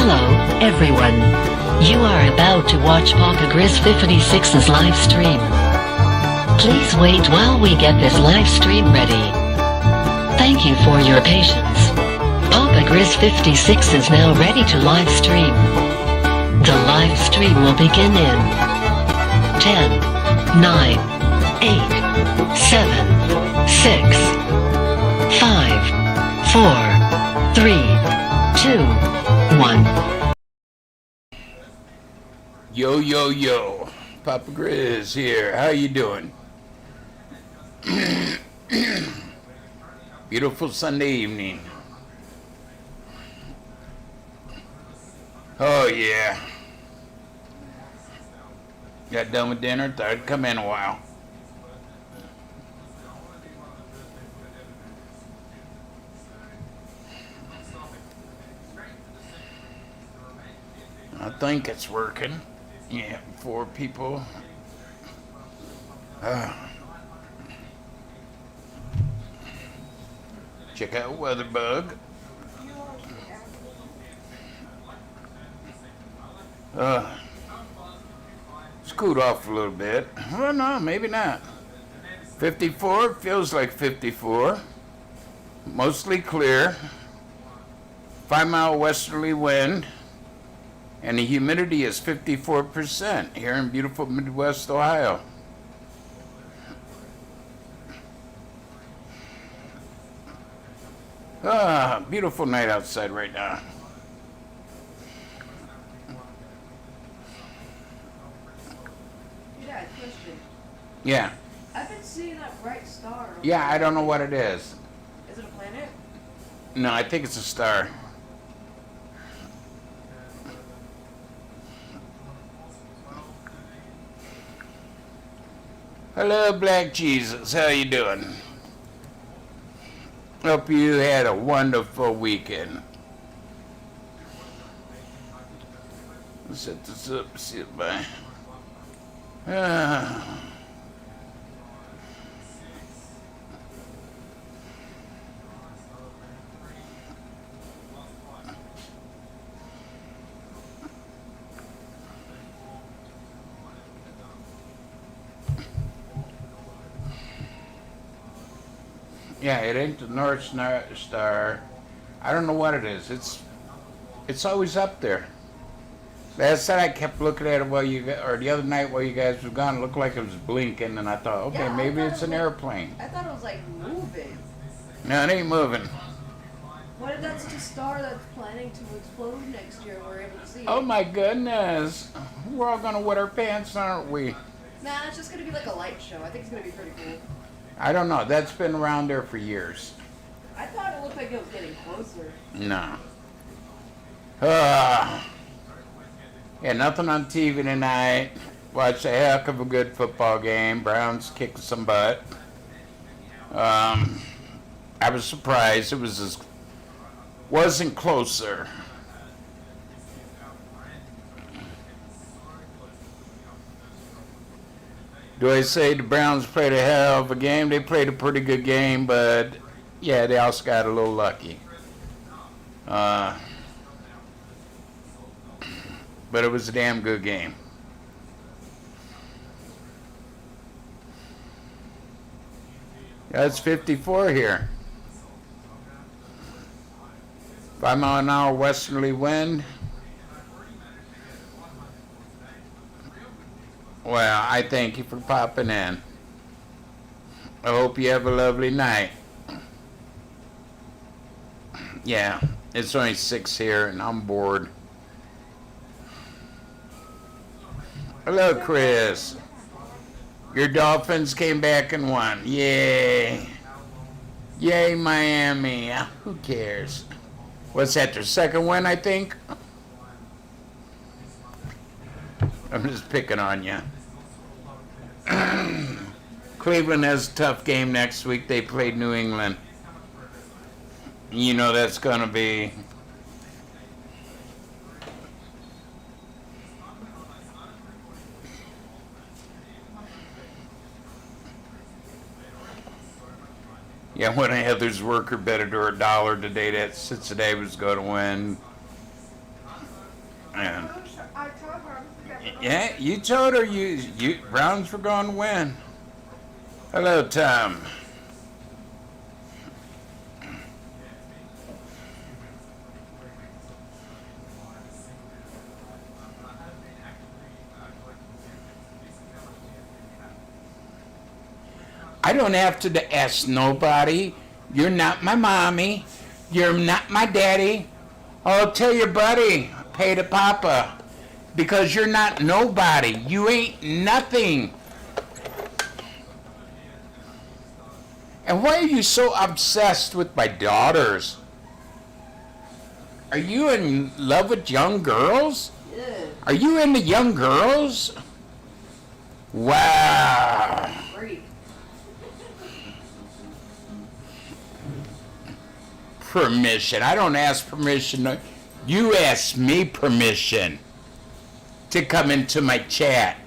Hello, everyone. You are about to watch Papa Grizz 56's live stream. Please wait while we get this live stream ready. Thank you for your patience. Papa Grizz 56 is now ready to live stream. The live stream will begin in 10, 9, 8, 7, 6, 5, 4, 3, 2, 1. Yo, yo, yo. Papa Grizz here. How you doing? Beautiful Sunday evening. Oh, yeah. Got done with dinner. Thought I'd come in a while. I think it's working. Yeah, 4 people. Check out Weatherbug. Scoot off a little bit. Well, no, maybe not. 54 feels like 54. Mostly clear. 5-mile westerly wind. And the humidity is 54% here in beautiful Midwest Ohio. Beautiful night outside right now. Yeah, question. Yeah. I've been seeing that bright star. Yeah, I don't know what it is. Is it a planet? No, I think it's a star. Hello, Black Jesus. How you doing? Hope you had a wonderful weekend. Let's set this up, see it by. Yeah, it ain't the North Star. I don't know what it is. It's always up there. Last night I kept looking at it while or the other night while you guys were gone. It looked like it was blinking, and I thought, okay, Yeah, maybe it's an airplane. I thought it was like moving. No, it ain't moving. What if that's the star that's planning to explode next year? We're able to see. Oh it? my goodness. We're all gonna wet our pants, aren't we? Nah, it's just gonna be like a light show. I think it's gonna be pretty cool. I don't know. That's been around there for years. I thought it looked like it was getting closer. No. Yeah, nothing on TV tonight. Watched a heck of a good football game. Browns kicked some butt. I was surprised. It wasn't closer. Do I say the Browns played a hell of a game? They played a pretty good game, but yeah, they also got a little lucky. But it was a damn good game. That's 54 here. 5-mile-an-hour westerly wind. Well, I thank you for popping in. I hope you have a lovely night. Yeah, it's only 6 here and I'm bored. Hello, Chris. Your Dolphins came back and won. Yay. Yay, Miami. Who cares? What's that, their second win, I think? I'm just picking on you. Cleveland has a tough game next week. They played New England. You know that's going to be... Yeah, when a Heather's worker bet her $1 today that Cincinnati was going to win. And I told her. yeah, you told her you Browns were going to win. Hello, Tom. I don't have to ask nobody. You're not my mommy. You're not my daddy. Oh, tell your buddy, pay to papa. Because you're not nobody. You ain't nothing. And why are you so obsessed with my daughters? Are you in love with young girls? Yeah. Are you into young girls? Wow. Great. Permission. I don't ask permission. You ask me permission to come into my chat.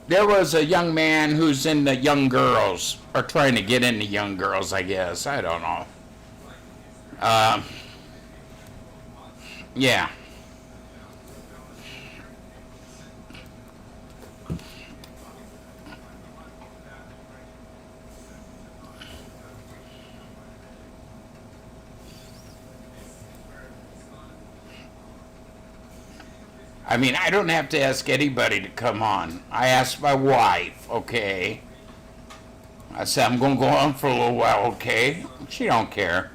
There was a young man who's into young girls, or trying to get into young girls, I guess. I don't know. Yeah. I mean, I don't have to ask anybody to come on. I asked my wife, okay? I said, I'm going to go on for a little while, okay? She don't care.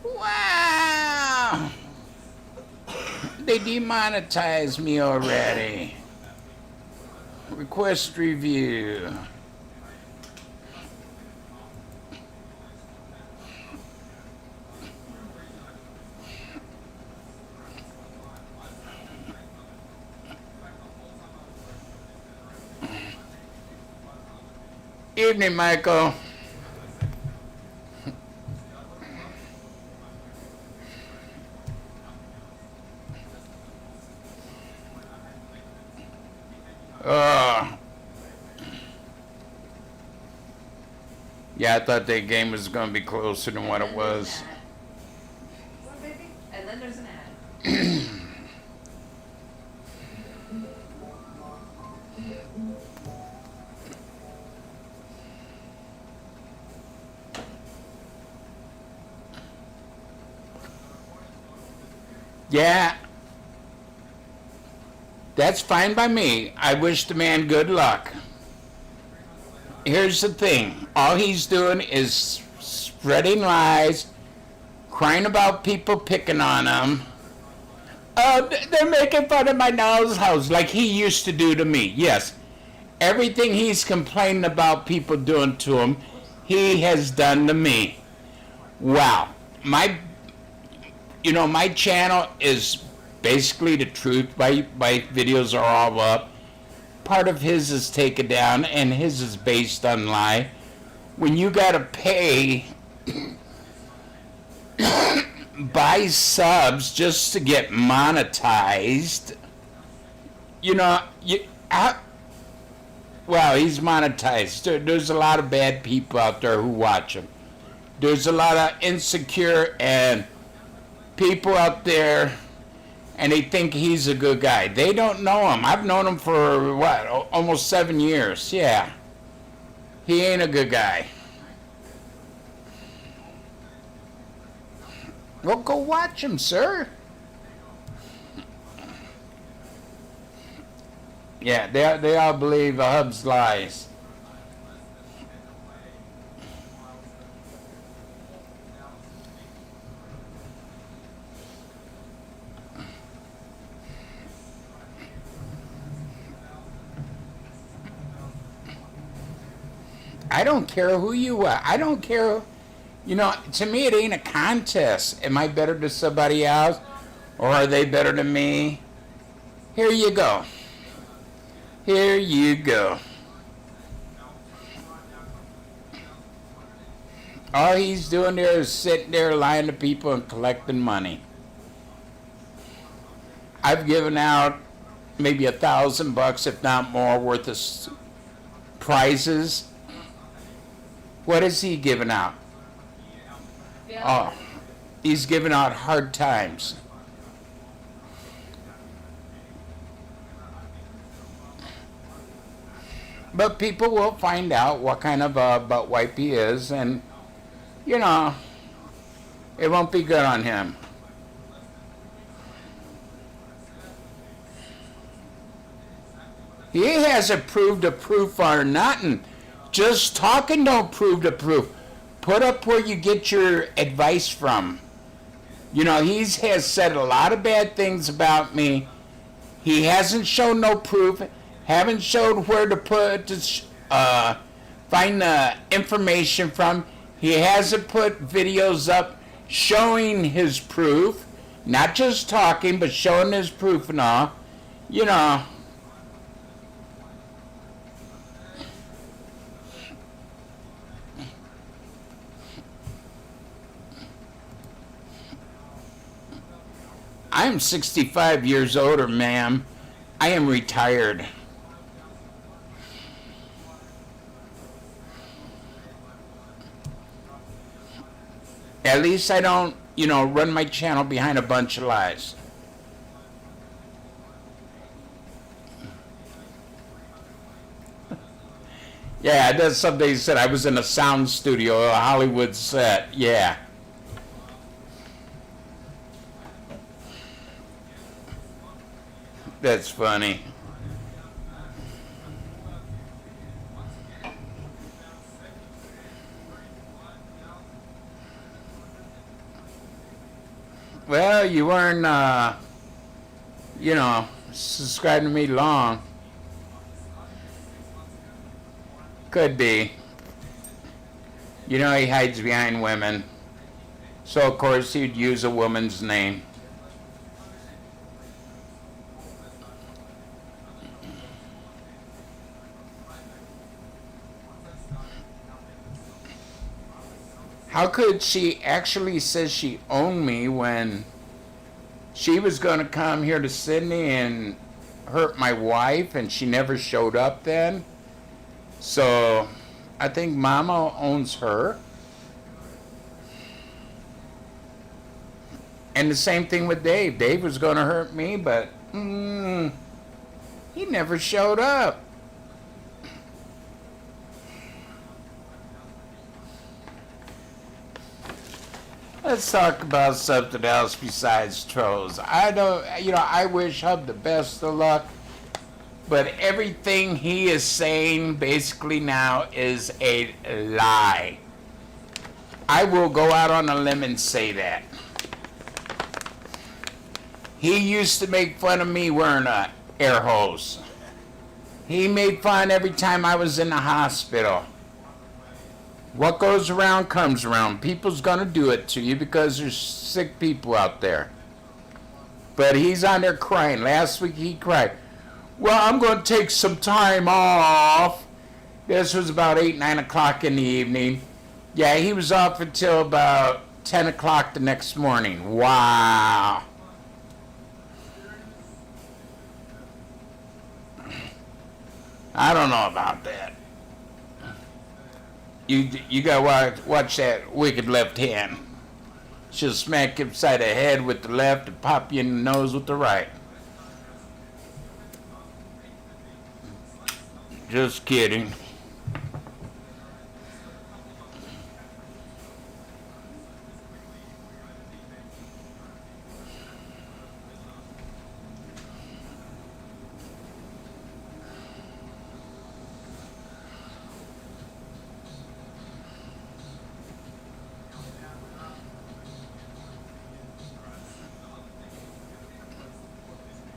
Wow! They demonetized me already. Request review. Evening, Michael. Yeah, I thought that game was going to be closer than what it was. What, baby? And then there's an ad. Yeah, that's fine by me. I wish the man good luck. Here's the thing. All he's doing is spreading lies, crying about people picking on him. Oh, they're making fun of my nose house like he used to do to me. Yes, everything he's complaining about people doing to him, he has done to me. Wow. My channel is basically the truth. My videos are all up. Part of his is taken down, and his is based on lie. When you gotta pay buy subs just to get monetized, well, he's monetized. There's a lot of bad people out there who watch him. There's a lot of insecure and people out there, and they think he's a good guy. They don't know him. I've known him for, almost 7 years. Yeah. He ain't a good guy. Well, go watch him, sir. Yeah, they all believe Hub's lies. I don't care who you are. I don't care. To me, it ain't a contest. Am I better than somebody else? Or are they better than me? Here you go. Here you go. All he's doing there is sitting there lying to people and collecting money. I've given out maybe $1,000, if not more, worth of prizes. What is he giving out? Oh, he's giving out hard times. But people will find out what kind of a butt wipe he is, and, you know, it won't be good on him. He hasn't proved a proof or nothing. Just talking don't prove the proof. Put up where you get your advice from. You know, he has said a lot of bad things about me. He hasn't shown no proof. Haven't showed where to put find the information from. He hasn't put videos up showing his proof, not just talking, but showing his proof and all. You know. I am 65 years older, ma'am. I am retired. At least I don't, you know, run my channel behind a bunch of lies. Yeah, that's something he said. I was in a sound studio, a Hollywood set. Yeah. That's funny. Well, you weren't, you know, subscribing to me long. Could be. You know, he hides behind women. So, of course, he'd use a woman's name. How could she actually say she owned me when she was going to come here to Sydney and hurt my wife and she never showed up then? So I think Mama owns her. And the same thing with Dave. Dave was going to hurt me, but he never showed up. Let's talk about something else besides trolls. I don't, you know, I wish Hub the best of luck, but everything he is saying basically now is a lie. I will go out on a limb and say that. He used to make fun of me wearing a air hose. He made fun every time I was in the hospital. What goes around comes around. People's gonna do it to you because there's sick people out there. But he's on there crying. Last week he cried. Well, I'm gonna take some time off. This was about 8, 9 o'clock in the evening. Yeah, he was off until about 10 o'clock the next morning. Wow. I don't know about that. You gotta watch that wicked left hand. She'll smack you upside the head with the left and pop you in the nose with the right. Just kidding.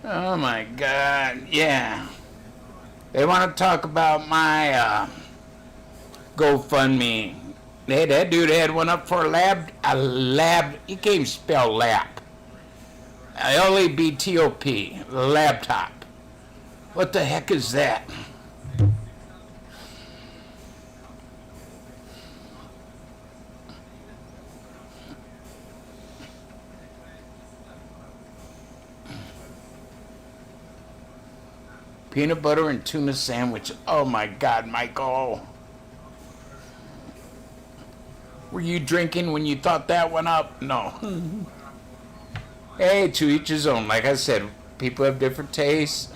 Oh my God, yeah. They want to talk about my GoFundMe. That dude had one up for a lab, you can't even spell lab. L-A-B-T-O-P, laptop. What the heck is that? Peanut butter and tuna sandwich. Oh my God, Michael. Were you drinking when you thought that one up? No. Hey, to each his own. Like I said, people have different tastes.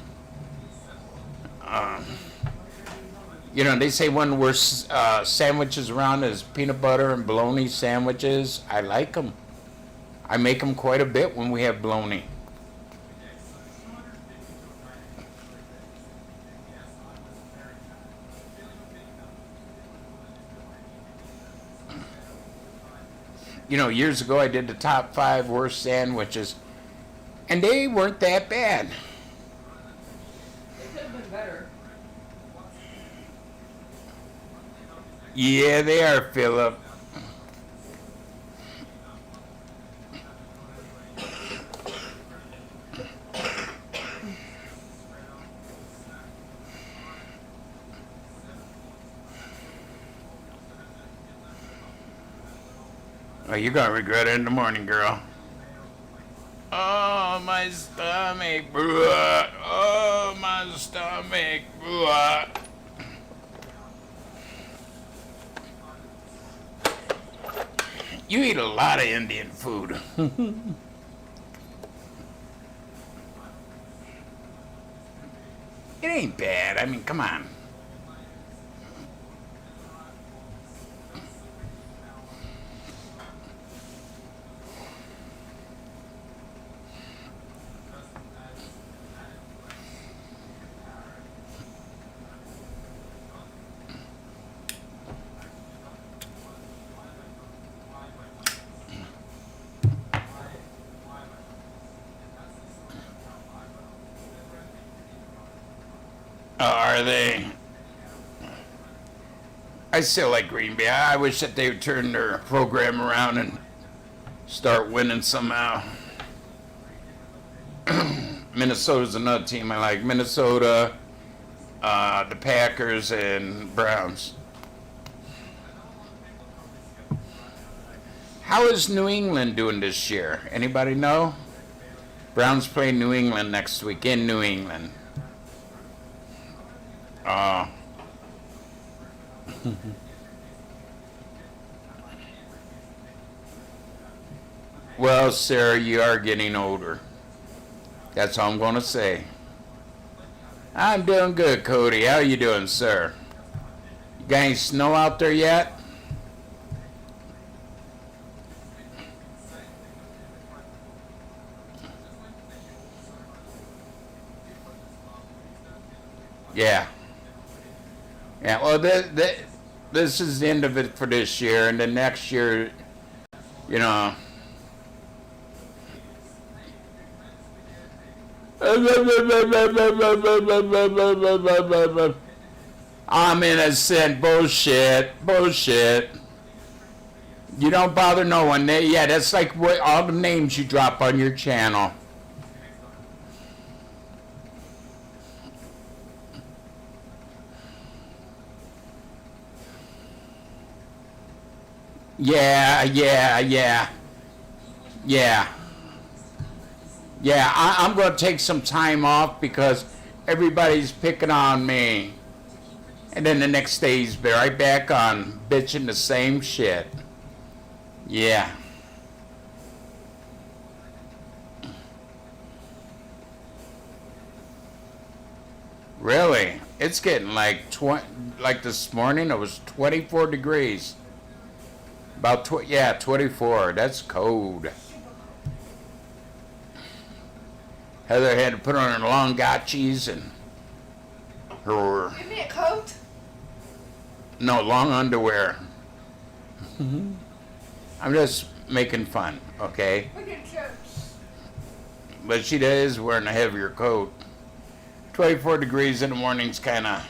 You know, they say one of the worst sandwiches around is peanut butter and bologna sandwiches. I like them. I make them quite a bit when we have bologna. You know, years ago I did the top 5 worst sandwiches, and they weren't that bad. It could have been better. Yeah, they are, Philip. Oh, you're gonna regret it in the morning, girl. Oh, my stomach. Oh, my stomach. You eat a lot of Indian food. It ain't bad. I mean, come on. Are they? I still like Green Bay. I wish that they would turn their program around and start winning somehow. Minnesota's another team I like. Minnesota, the Packers, and Browns. How is New England doing this year? Anybody know? Browns play New England next week in New England. Well, Sarah, you are getting older. That's all I'm going to say. I'm doing good, Cody. How you doing, sir? You got any snow out there yet? Yeah. Yeah, well, this is the end of it for this year, and then next year, you know. I'm innocent. Bullshit. Bullshit. You don't bother no one. Yeah, that's like what all the names you drop on your channel. Yeah. Yeah, I'm going to take some time off because everybody's picking on me. And then the next day he's right back on bitching the same shit. Yeah. Really? It's getting like this morning it was 24 degrees. About 24. That's cold. Heather had to put on her long gotchis and her Give me a coat. long underwear. I'm just making fun, okay? Look at coats. But she is wearing a heavier coat. 24 degrees in the morning's kind of.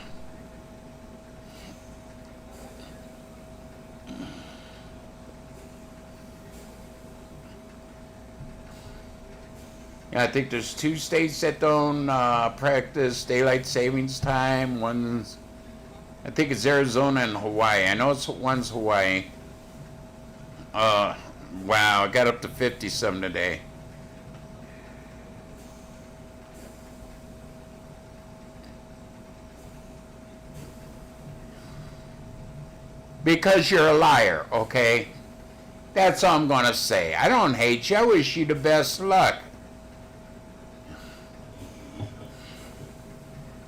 I think there's 2 states that don't practice daylight savings time. I think it's Arizona and Hawaii. I know one's Hawaii. Wow, I got up to 50-some today. because you're a liar, okay? That's all I'm going to say. I don't hate you. I wish you the best luck.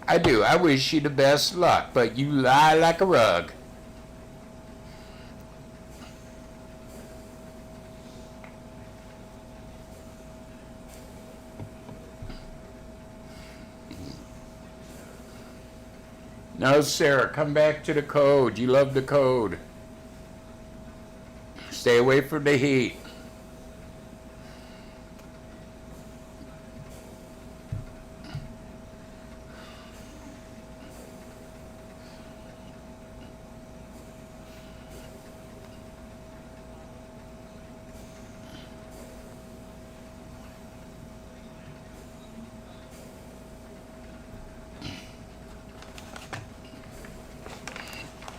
I do. I wish you the best luck, but you lie like a rug. No, Sarah, come back to the code. You love the code. Stay away from the heat.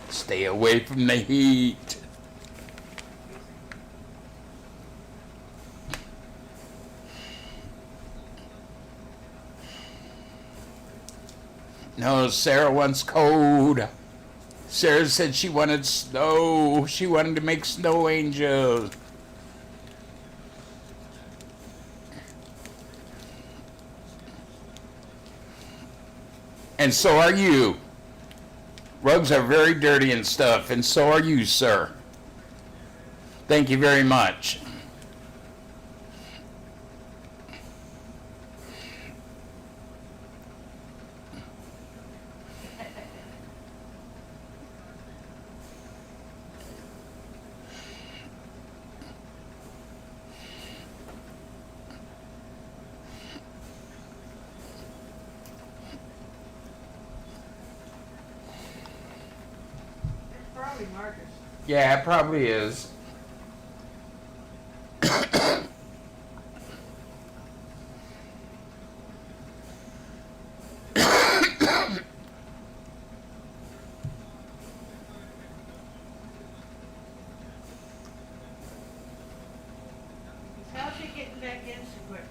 Stay away from the heat. No, Sarah wants cold. Sarah said she wanted snow. She wanted to make snow angels. And so are you. Rugs are very dirty and stuff, and so are you, sir. Thank you very much. Probably Marcus. Yeah, it probably is. How's he getting back in so quick?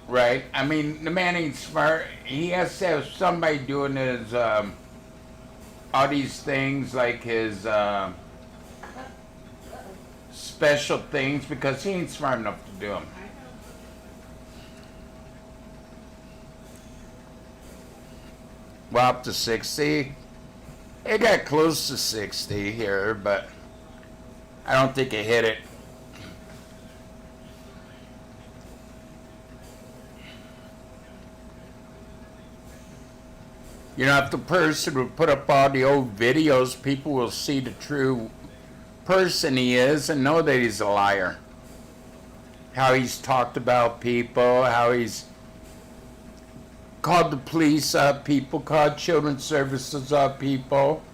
Right? I mean, the man ain't smart. He has to have somebody doing his, all these things, like his, special things, because he ain't smart enough to do them. I know. Well, up to 60. It got close to 60 here, but I don't think it hit it. You know, if the person would put up all the old videos, people will see the true person he is and know that he's a liar. How he's talked about people, how he's called the police up people, called children's services up people.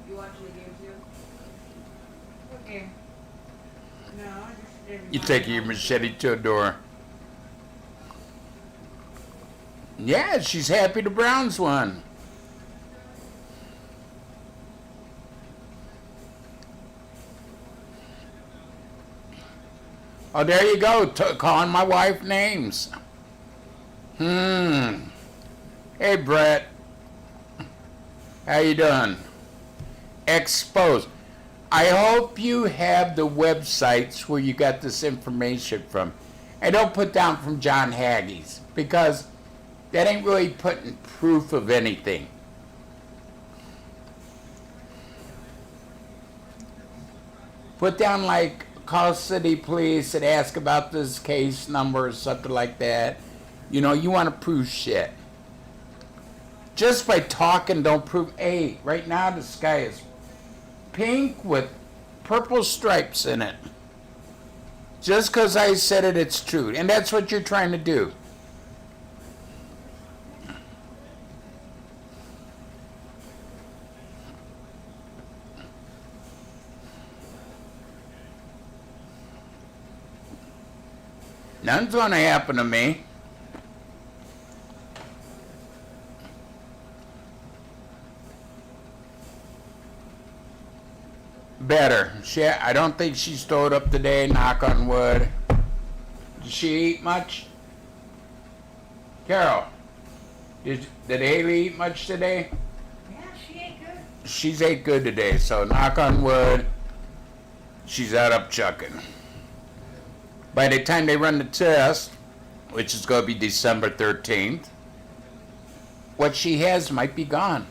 You watching the game too? Okay. No, I just didn't. You take your machete to a door. Yeah, she's happy the Browns won. Oh, there you go, calling my wife names. Hey, Brett. How you doing? Exposed. I hope you have the websites where you got this information from. And don't put down from John Hagee's, because that ain't really putting proof of anything. Put down like call city police and ask about this case number or something like that. You know, you want to prove shit. Just by talking don't prove. Hey, right now the sky is pink with purple stripes in it. Just because I said it, it's true. And that's what you're trying to do. Nothing's going to happen to me. Better. I don't think she stowed up today, knock on wood. Did she eat much? Carol, did Haley eat much today? Yeah, she ate good. She's ate good today, so knock on wood, she's out up chucking. By the time they run the test, which is going to be December 13th, what she has might be gone.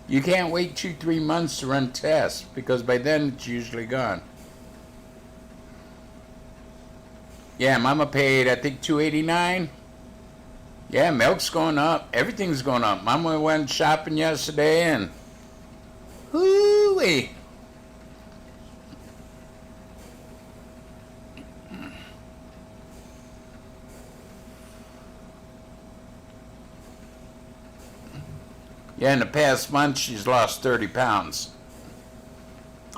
You can't wait 2-3 months to run tests because by then it's usually gone. Yeah, Mama paid I think $2.89. Yeah, milk's going up. Everything's going up. Mama went shopping yesterday and hoo-wee. Yeah, in the past month, she's lost 30 pounds.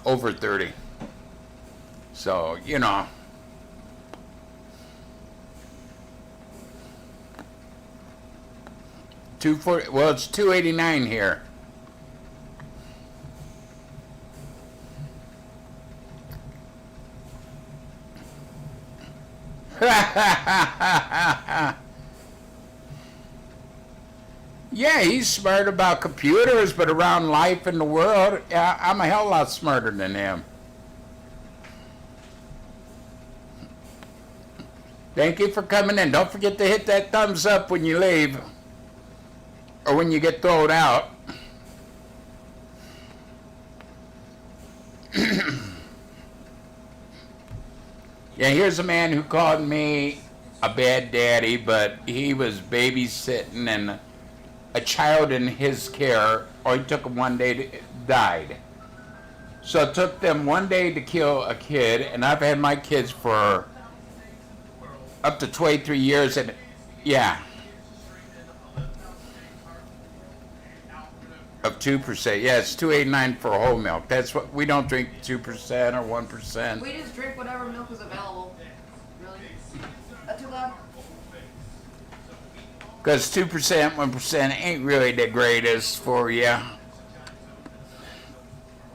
Over 30. So, you know. Well, it's $2.89 here. Yeah, he's smart about computers, but around life and the world, I'm a hell lot smarter than him. Thank you for coming in. Don't forget to hit that thumbs up when you leave, or when you get thrown out. Yeah, here's a man who called me a bad daddy, but he was babysitting and a child in his care, or he took him one day to died. So it took them one day to kill a kid, and I've had my kids for up to 23 years, and yeah. Of 2%. Yeah, it's $2.89 for whole milk. That's what we don't drink 2% or 1%. We just drink whatever milk is available. Really? That too loud? Because 2%, 1% ain't really the greatest for you.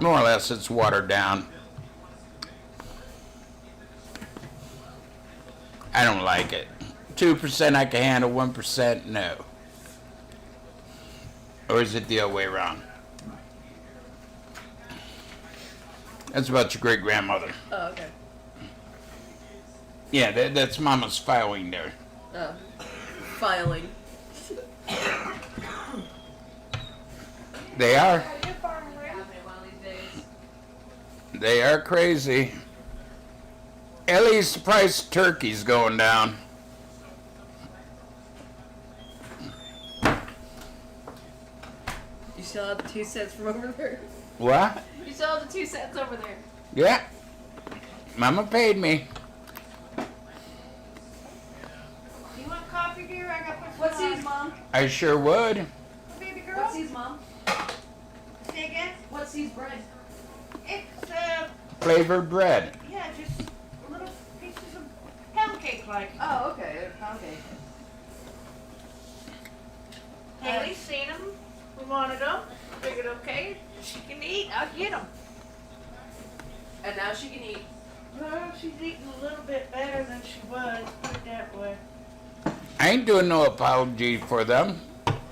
More or less, it's watered down. I don't like it. 2% I can handle, 1% no. Or is it the other way around? That's about your great grandmother. Oh, okay. Yeah, that's Mama's filing there. Oh. Filing. They are. Happening one of these days. They are crazy. At least the price of turkey's going down. You still have the 2 cents from over there? What? You still have the 2 cents over there. Yeah. Mama paid me. You want coffee, dear? I got put some What's on. these, Mom? I sure would. Baby girl? What's these, Mom? Say again? What's these bread? It's, Flavored bread. yeah, just little pieces of pound cake like. Oh, okay. They're pound cake. Haley's seen them. We wanted them. Figured, okay, she can eat. I'll get them. And now she can eat. Well, she's eating a little bit better than she was. Put it that way. I ain't doing no apology for them.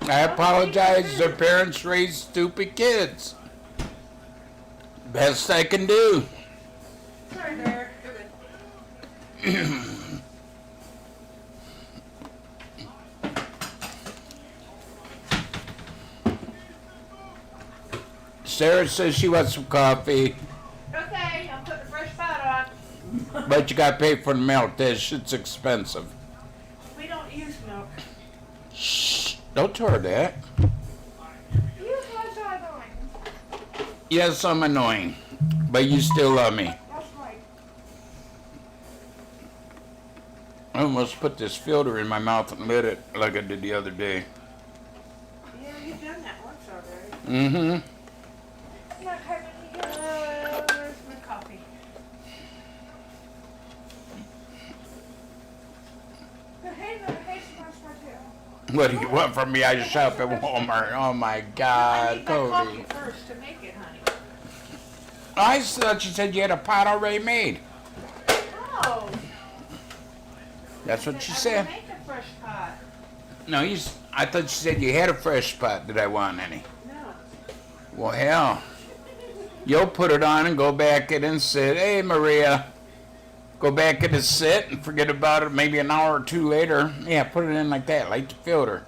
I apologize their parents raised stupid kids. Best I can do. Sorry, there. You're good. Sarah says she wants some coffee, Okay, I'm putting a fresh powder on. but you gotta pay for the milk. That shit's expensive. We don't use milk. Shh, don't tell her that. Use what's annoying. Yes, I'm annoying, but you still love me. That's right. I almost put this filter in my mouth and lit it like I did the other day. Yeah, you've done that once already. Mm-hmm. Look, where's my coffee? Hey, smash my tail. What do you want from me? I shop at Walmart. Oh my I God, need my coffee Cody. first to make it, honey. I thought you said you had a pot already made. No. That's what you I said. will make a fresh pot. No, I thought you said you had a fresh pot. Did I want any? No. Well, hell. You'll put it on and go back in and sit. Hey, Maria. Go back in and sit and forget about it maybe an hour or two later. Yeah, put it in like that. Light the filter.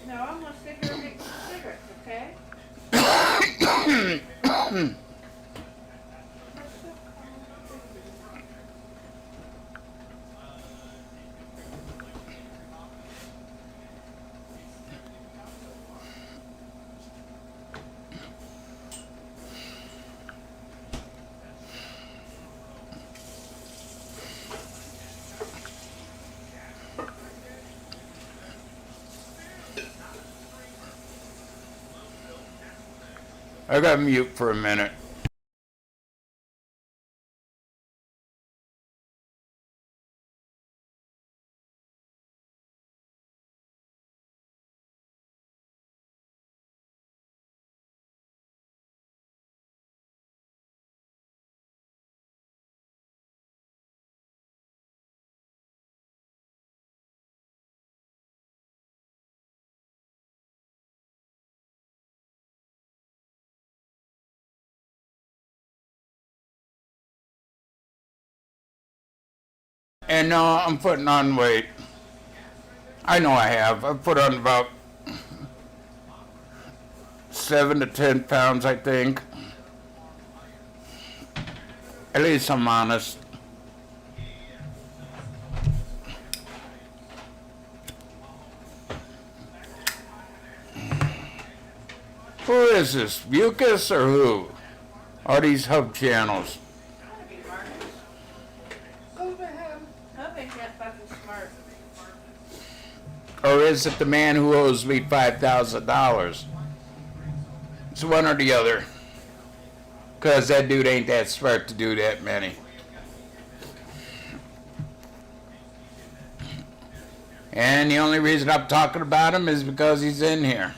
No, I'm gonna sit here and make some cigarettes, okay? I got mute for a minute. And no, I'm putting on weight. I know I have. I've put on about 7 to 10 pounds, I think. At least I'm honest. Who is this? Mucus or who? Are these hub channels? Gotta be Marcus. Go to him. I think that fucking smart. Or is it the man who owes me $5,000? It's one or the other. Because that dude ain't that smart to do that many. And the only reason I'm talking about him is because he's in here.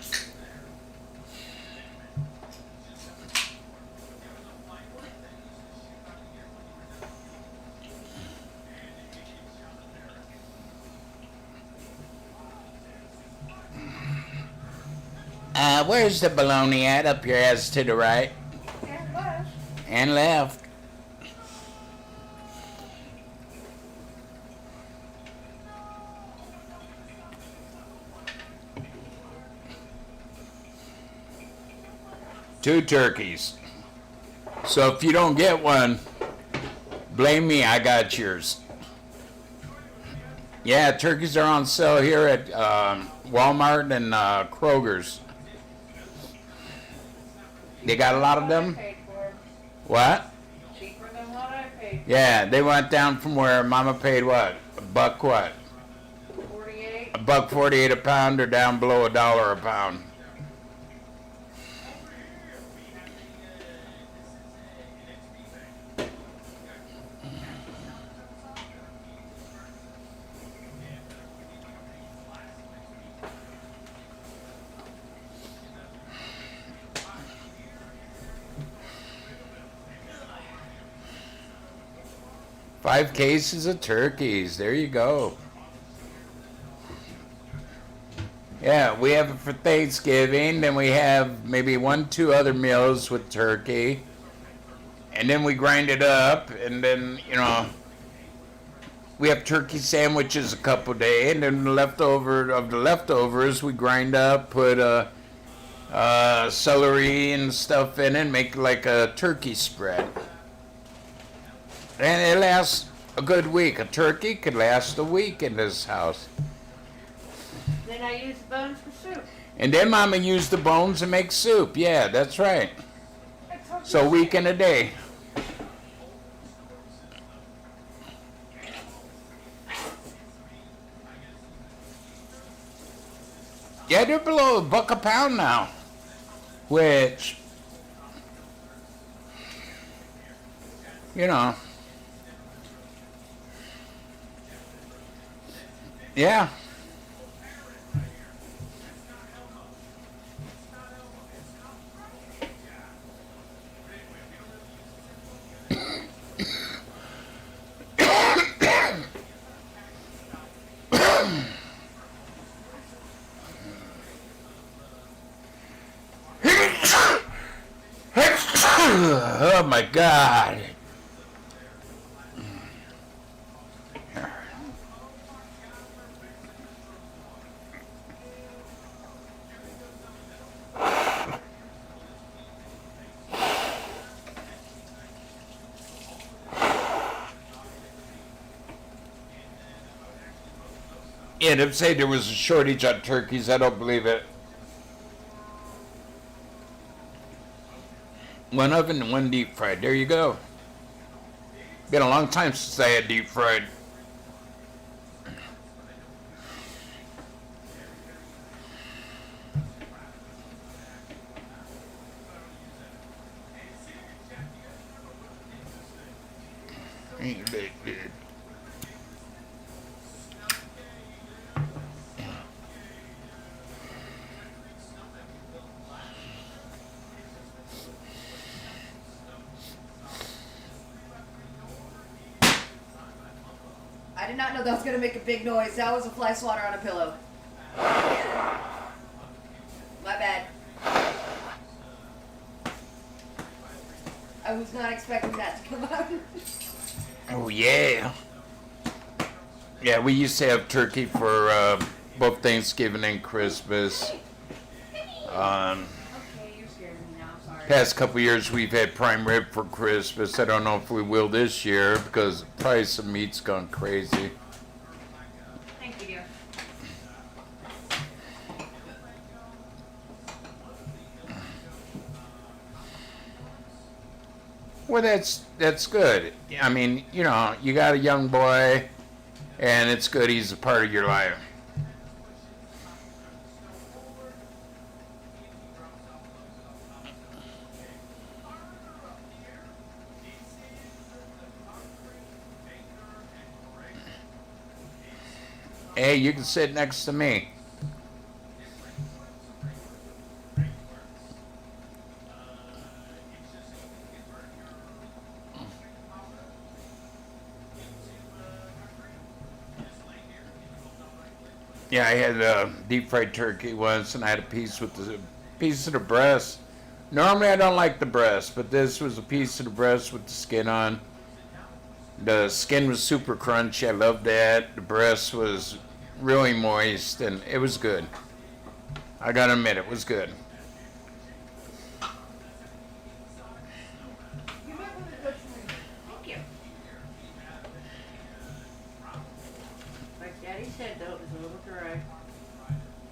Where's the baloney at? Up your ass to the right. And left. And left. Two turkeys. So if you don't get one, blame me, I got yours. Yeah, turkeys are on sale here at Walmart and Kroger's. They got a lot of them? Paid for. What? Cheaper than what I paid. Yeah, they went down from where Mama paid what? A buck what? 48. $1.48 a pound, or down below $1 a pound. Five cases of turkeys. There you go. Yeah, we have it for Thanksgiving. Then we have maybe 1, 2 other meals with turkey. And then we grind it up. And then, we have turkey sandwiches a couple days. And then the leftovers, we grind up, put celery and stuff in it, make like a turkey spread. And it lasts a good week. A turkey could last a week in this house. Then I use the bones for soup. And then Mama used the bones to make soup. Yeah, that's right. So a week and a day. Yeah, they're below $1 a pound now. Which, yeah. Oh my God. Yeah, to say there was a shortage on turkeys, I don't believe it. One oven and one deep fried. There you go. Been a long time since I had deep fried. Ain't big, dude. I did not know that was gonna make a big noise. That was a fly swatter on a pillow. My bad. I was not expecting that to come out. Oh yeah. Yeah, we used to have turkey for both Thanksgiving and Christmas. Okay, you're scaring me now. I'm sorry. Past couple years we've had prime rib for Christmas. I don't know if we will this year because the price of meat's gone crazy. Thank you, dear. Well, that's good. I mean, you know, you got a young boy, and it's good he's a part of your life. Hey, you can sit next to me. Yeah, I had a deep fried turkey once, and I had a piece with the piece of the breast. Normally, I don't like the breast, but this was a piece of the breast with the skin on. The skin was super crunchy. I loved that. The breast was really moist, and it was good. I gotta admit, it was good. You might want to go to me. Thank you. Like Daddy said, though, it was a little dry.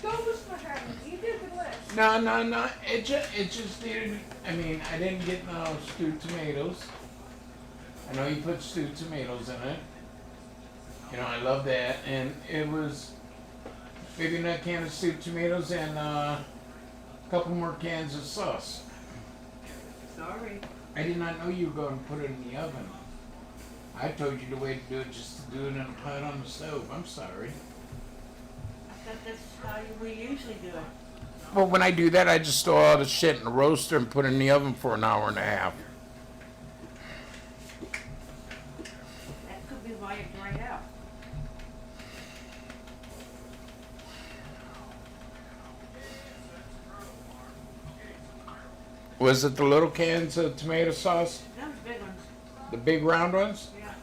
Don't listen to her. You did the list. No. It just needed. I mean, I didn't get no stewed tomatoes. I know you put stewed tomatoes in it. You know, I love that. And it was maybe a can of stewed tomatoes and a couple more cans of sauce. Sorry. I did not know you were going to put it in the oven. I told you the way to do it just to do it in a pot on the stove. I'm sorry. I thought that's how we usually do it. Well, when I do that, I just throw all the shit in the roaster and put it in the oven for an hour and a half. That could be why it dried out. Was it the little cans of tomato sauce? Those big ones. The big round ones? Yeah.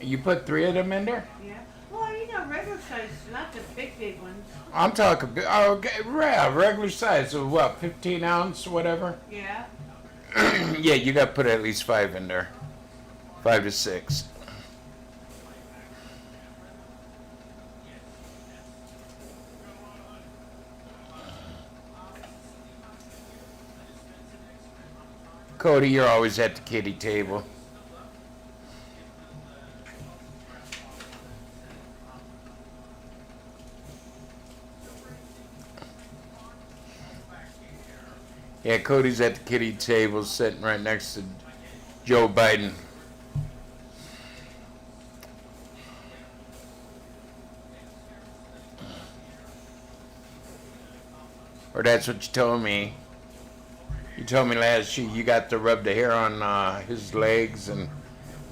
You put 3 of them in there? Yeah. Well, you know, regular size, not the big ones. I'm talking, oh, okay, yeah, regular size of what, 15 ounce, whatever? Yeah. Yeah, you got to put at least 5 in there. 5 to 6. Cody, you're always at the kiddie table. Yeah, Cody's at the kiddie table sitting right next to Joe Biden. Or that's what you told me. You told me last year you got to rub the hair on his legs and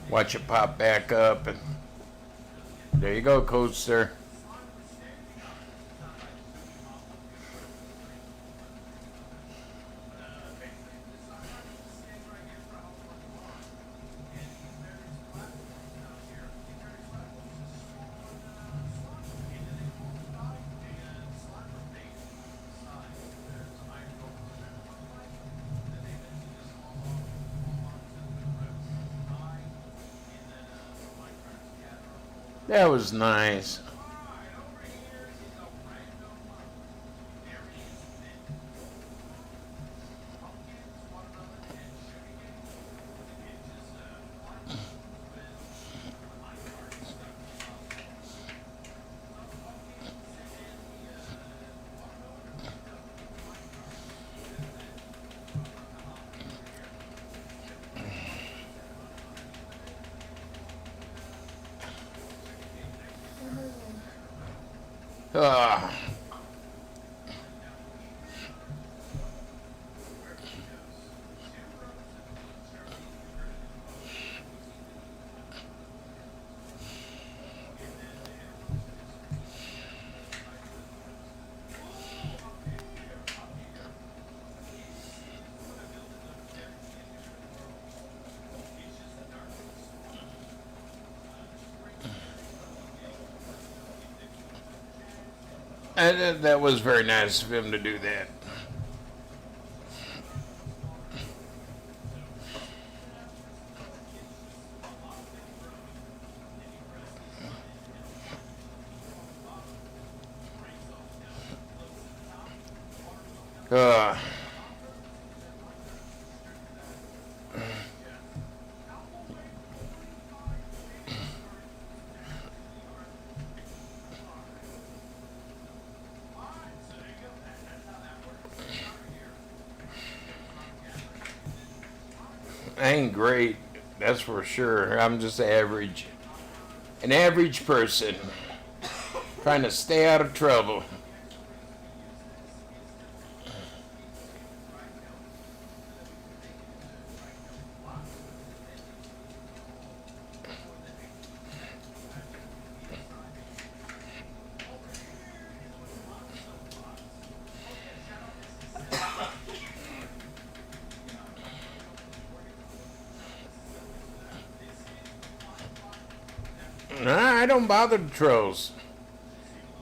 watch it pop back up. And there you go, Coaster. That was nice. Ah. And that was very nice of him to do that. Uh, I ain't great, that's for sure. I'm just average. An average person trying to stay out of trouble. Nah, I don't bother the trolls.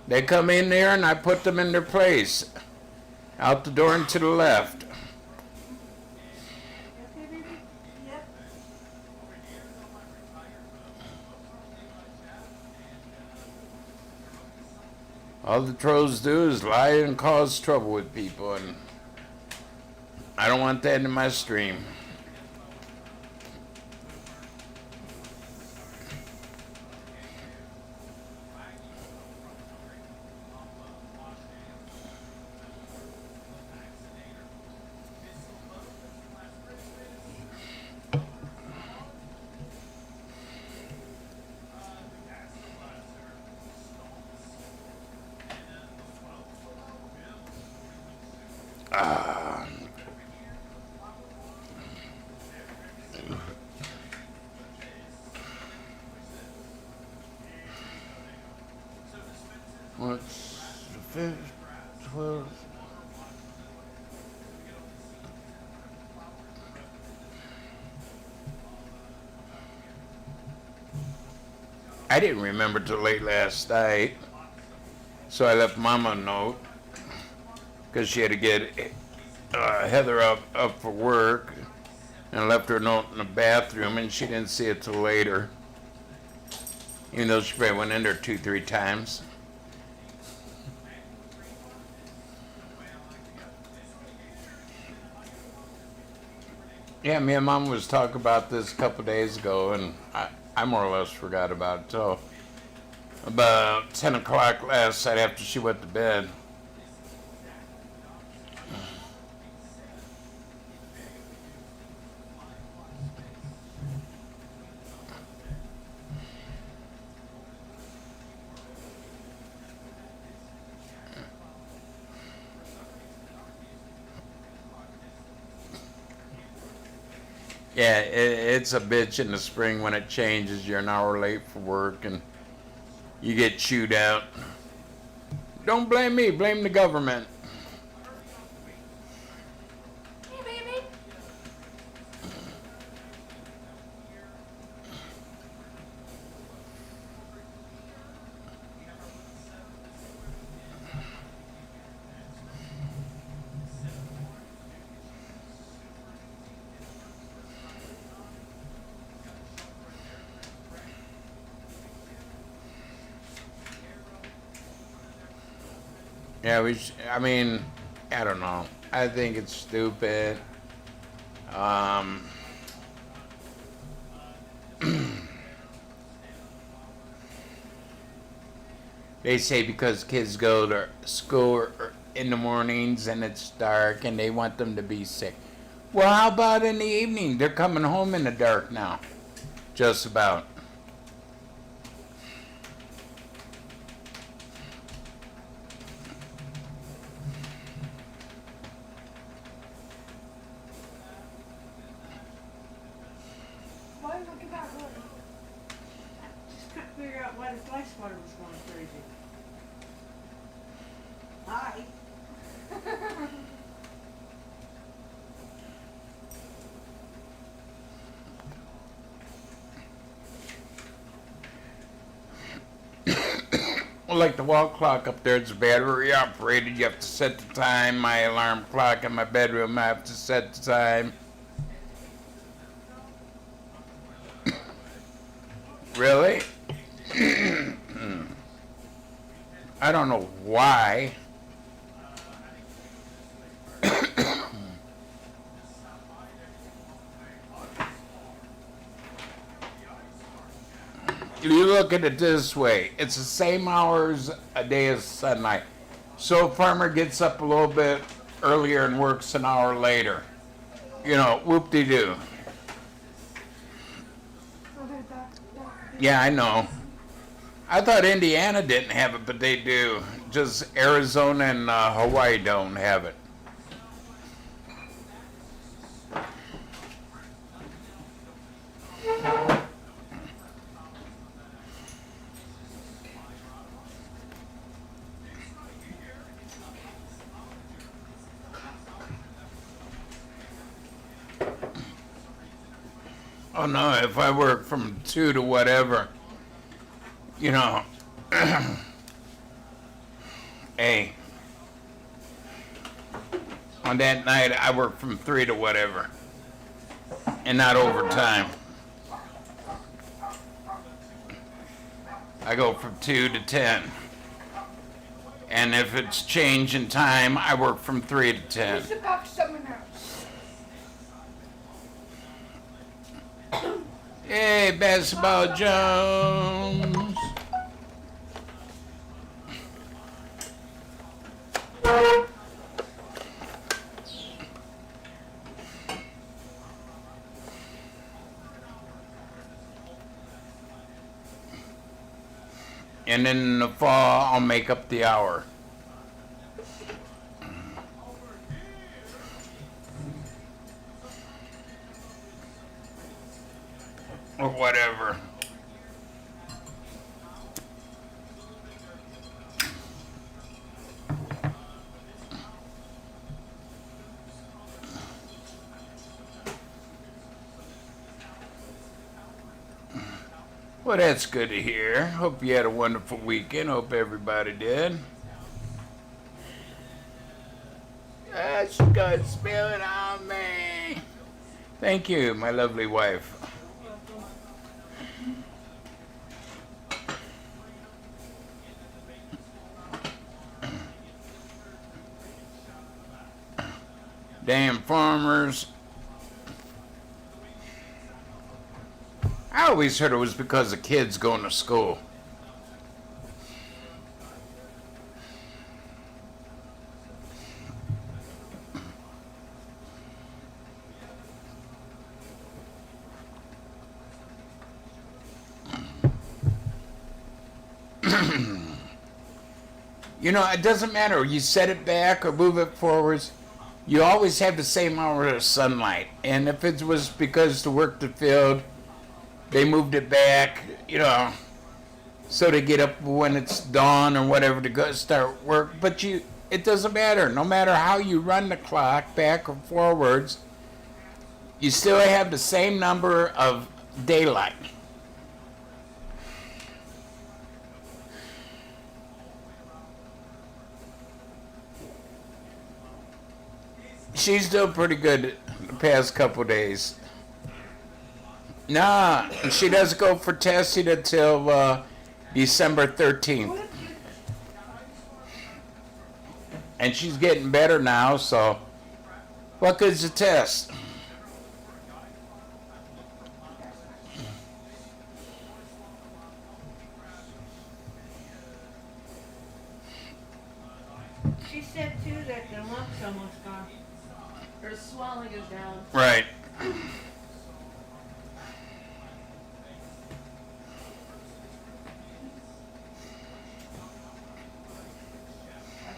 They come in there and I put them in their place. Out the door and to the left. Okay, baby? Yep. All the trolls do is lie and cause trouble with people, and I don't want that in my stream. What's the 5th, 12th? I didn't remember till late last night, so I left Mama a note because she had to get Heather up for work, and I left her a note in the bathroom, and she didn't see it till later, even though she probably went in there 2-3 times. Yeah, me and Mom was talking about this a couple days ago, and I more or less forgot about it till about 10 o'clock last night after she went to bed. Yeah, it's a bitch in the spring when it changes. You're an hour late for work and you get chewed out. Don't blame me, blame the government. Hey, baby. Yeah, I mean, I don't know. I think it's stupid. Um, they say because kids go to school in the mornings and it's dark and they want them to be sick. Well, how about in the evening? They're coming home in the dark now. Just about. Why did I get back early? Just couldn't figure out why the fly swatter was going crazy. Hi. Well, like the wall clock up there, it's battery operated. You have to set the time. My alarm clock in my bedroom, I have to set the time. Really? I don't know why. You look at it this way. It's the same hours a day as sunlight. So a farmer gets up a little bit earlier and works an hour later. You know, whoop-de-doo. Yeah, I know. I thought Indiana didn't have it, but they do. Just Arizona and Hawaii don't have it. Oh no, if I work from 2 to whatever, you know, hey, on that night I work from 3 to whatever, and not overtime. I go from 2 to 10. And if it's change in time, I work from 3 to 10. It's about someone else. Hey, Basketball Jones. And in the fall, I'll make up the hour. Or whatever. Well, that's good to hear. Hope you had a wonderful weekend. Hope everybody did. That's good spirit on me. Thank you, my lovely wife. Damn farmers. I always heard it was because of kids going to school. You know, it doesn't matter. You set it back or move it forwards. You always have the same hour of sunlight. And if it was because to work the field, they moved it back, you know, so they get up when it's dawn or whatever to go start work. But it doesn't matter. No matter how you run the clock back or forwards, you still have the same number of daylight. She's doing pretty good the past couple days. Nah, she doesn't go for testing until December 13th. And she's getting better now, so what good's the test? She said too that the lump's almost gone. Her swelling is down. Right. I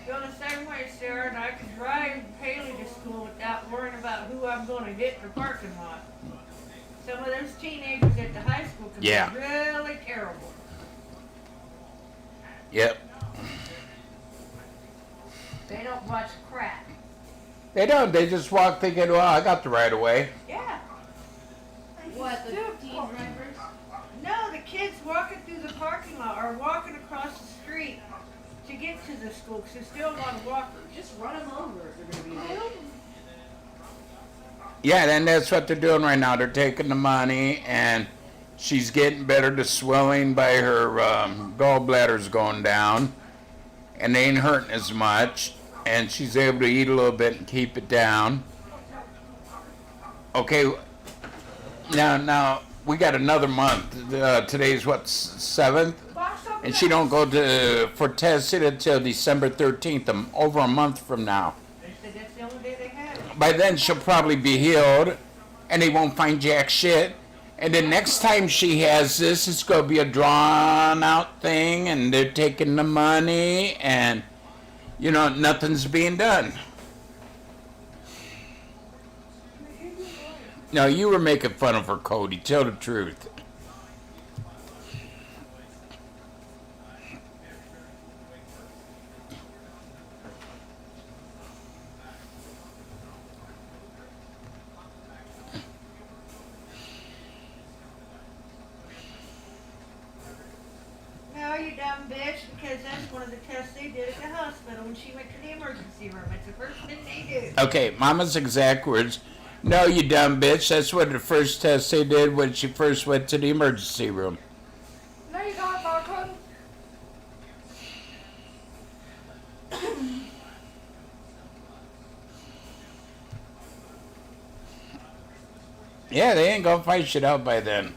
feel the same way, Sarah, and I can drive Haley to school without worrying about who I'm going to hit in the parking lot. Some of those teenagers at the high school can Yeah. be really terrible. Yep. They don't watch crap. They don't. They just walk thinking, well, I got the right of way. Yeah. What, the teen drivers? No, the kids walking through the parking lot or walking across the street to get to the school because there's still a lot of walkers. Just run them over if they're going to be late. Yeah, and that's what they're doing right now. They're taking the money, and she's getting better. The swelling by her gallbladder's going down, and they ain't hurting as much. And she's able to eat a little bit and keep it down. Okay, now we got another month. Today's what, 7th? And she don't go for testing until December 13th, over a month from now. They said that's the only day they have. By then she'll probably be healed, and they won't find jack shit. And the next time she has this, it's going to be a drawn-out thing, and they're taking the money, and, nothing's being done. No, you were making fun of her, Cody. Tell the truth. No, you dumb bitch, because that's one of the tests they did at the hospital when she went to the emergency room. It's the first thing they do. Okay, Mama's exact words. No, you dumb bitch. That's what the first test they did when she first went to the emergency room. No, you don't, Barcode. Yeah, they ain't gonna fight shit out by then.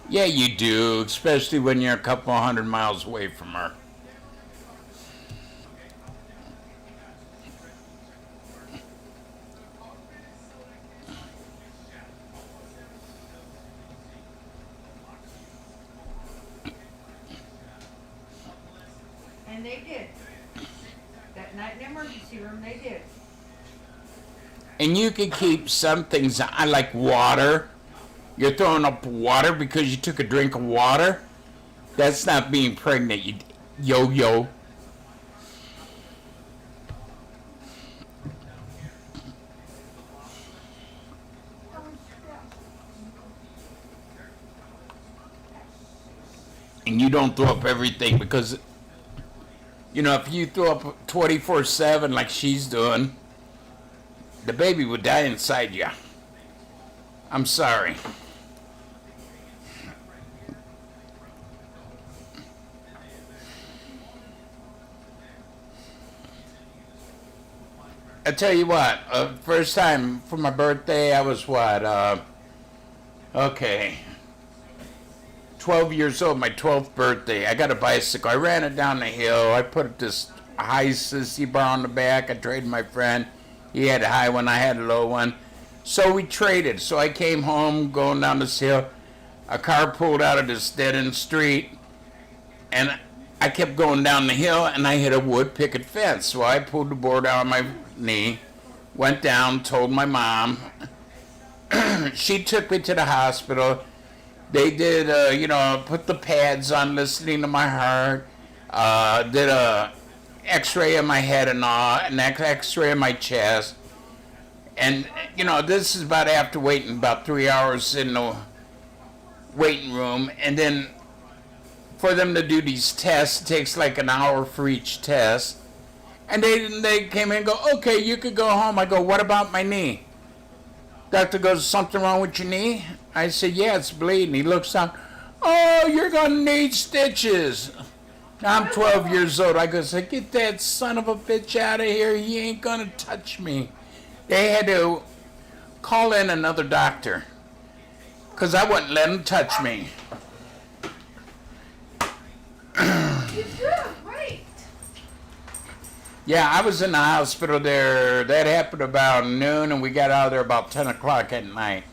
Yeah, you do, especially when you're a couple 100 miles away from her. And they did. That night in the emergency room, they did. And you can keep some things, I like water. You're throwing up water because you took a drink of water. That's not being pregnant, you yo-yo. And you don't throw up everything because, if you throw up 24/7 like she's doing, the baby would die inside you. I'm sorry. I tell you what, first time for my birthday, I was 12 years old, my 12th birthday. I got a bicycle. I ran it down the hill. I put this high sissy bar on the back. I traded my friend. He had a high one, I had a low one. So we traded. So I came home going down this hill. A car pulled out of this dead-end street, and I kept going down the hill, and I hit a wood picket fence. So I pulled the board out of my knee, went down, told my mom. She took me to the hospital. They did, put the pads on, listening to my heart. Did a X-ray of my head and all, an X-ray of my chest. And, this is about after waiting about 3 hours in the waiting room. And then for them to do these tests. It takes like an hour for each test. And they came in and go, okay, you could go home. I go, what about my knee? Doctor goes, something wrong with your knee? I said, yeah, it's bleeding. He looks down, oh, you're going to need stitches. Now I'm 12 years old. I go, get that son of a bitch out of here. He ain't going to touch me. They had to call in another doctor because I wouldn't let him touch me. It's true, right? Yeah, I was in the hospital there. That happened about noon, and we got out of there about 10 o'clock at night.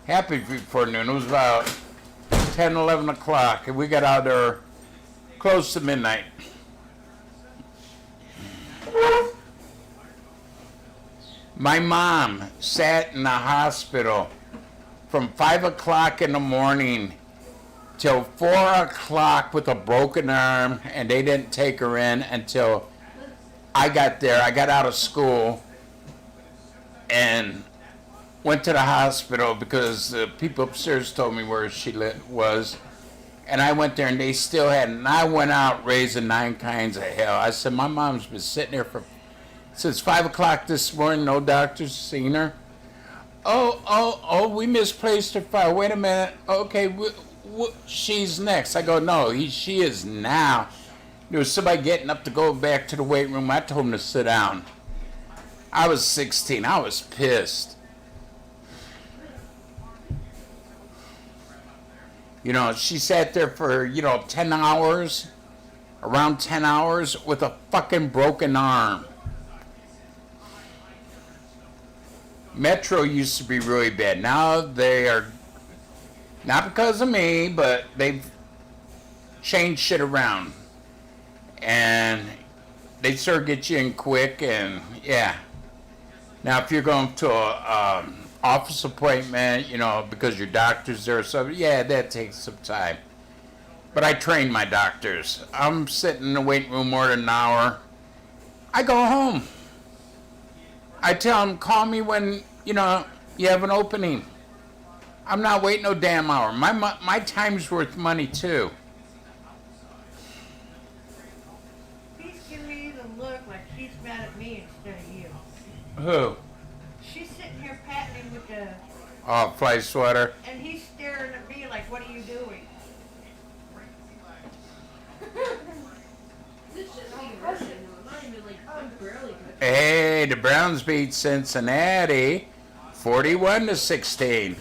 Happy before noon. It was about 10, 11 o'clock, and we got out there close to midnight. My mom sat in the hospital from 5 o'clock in the morning till 4 o'clock with a broken arm, and they didn't take her in until I got there. I got out of school and went to the hospital because the people upstairs told me where she was. And I went there and they still hadn't. And I went out raising 9 kinds of hell. I said, my mom's been sitting here since 5 o'clock this morning. No doctor's seen her. Oh, we misplaced her file. Wait a minute. Okay, she's next. I go, no, she is now. There was somebody getting up to go back to the weight room. I told him to sit down. I was 16. I was pissed. You know, she sat there for, 10 hours, around 10 hours, with a fucking broken arm. Metro used to be really bad. Now they are, not because of me, but they've changed shit around. And they sort of get you in quick, and yeah. Now, if you're going to a office appointment, because your doctor's there or something, yeah, that takes some time. But I train my doctors. I'm sitting in the waiting room more than an hour. I go home. I tell them, call me when, you have an opening. I'm not waiting no damn hour. My time's worth money, too. She's mad at me instead of you. Who? She's sitting here patting him with the, Oh, fly sweater. and he's staring at me like, what are you doing? This shouldn't be rushing. I'm not even like, I'm barely good. Hey, the Browns beat Cincinnati 41-16.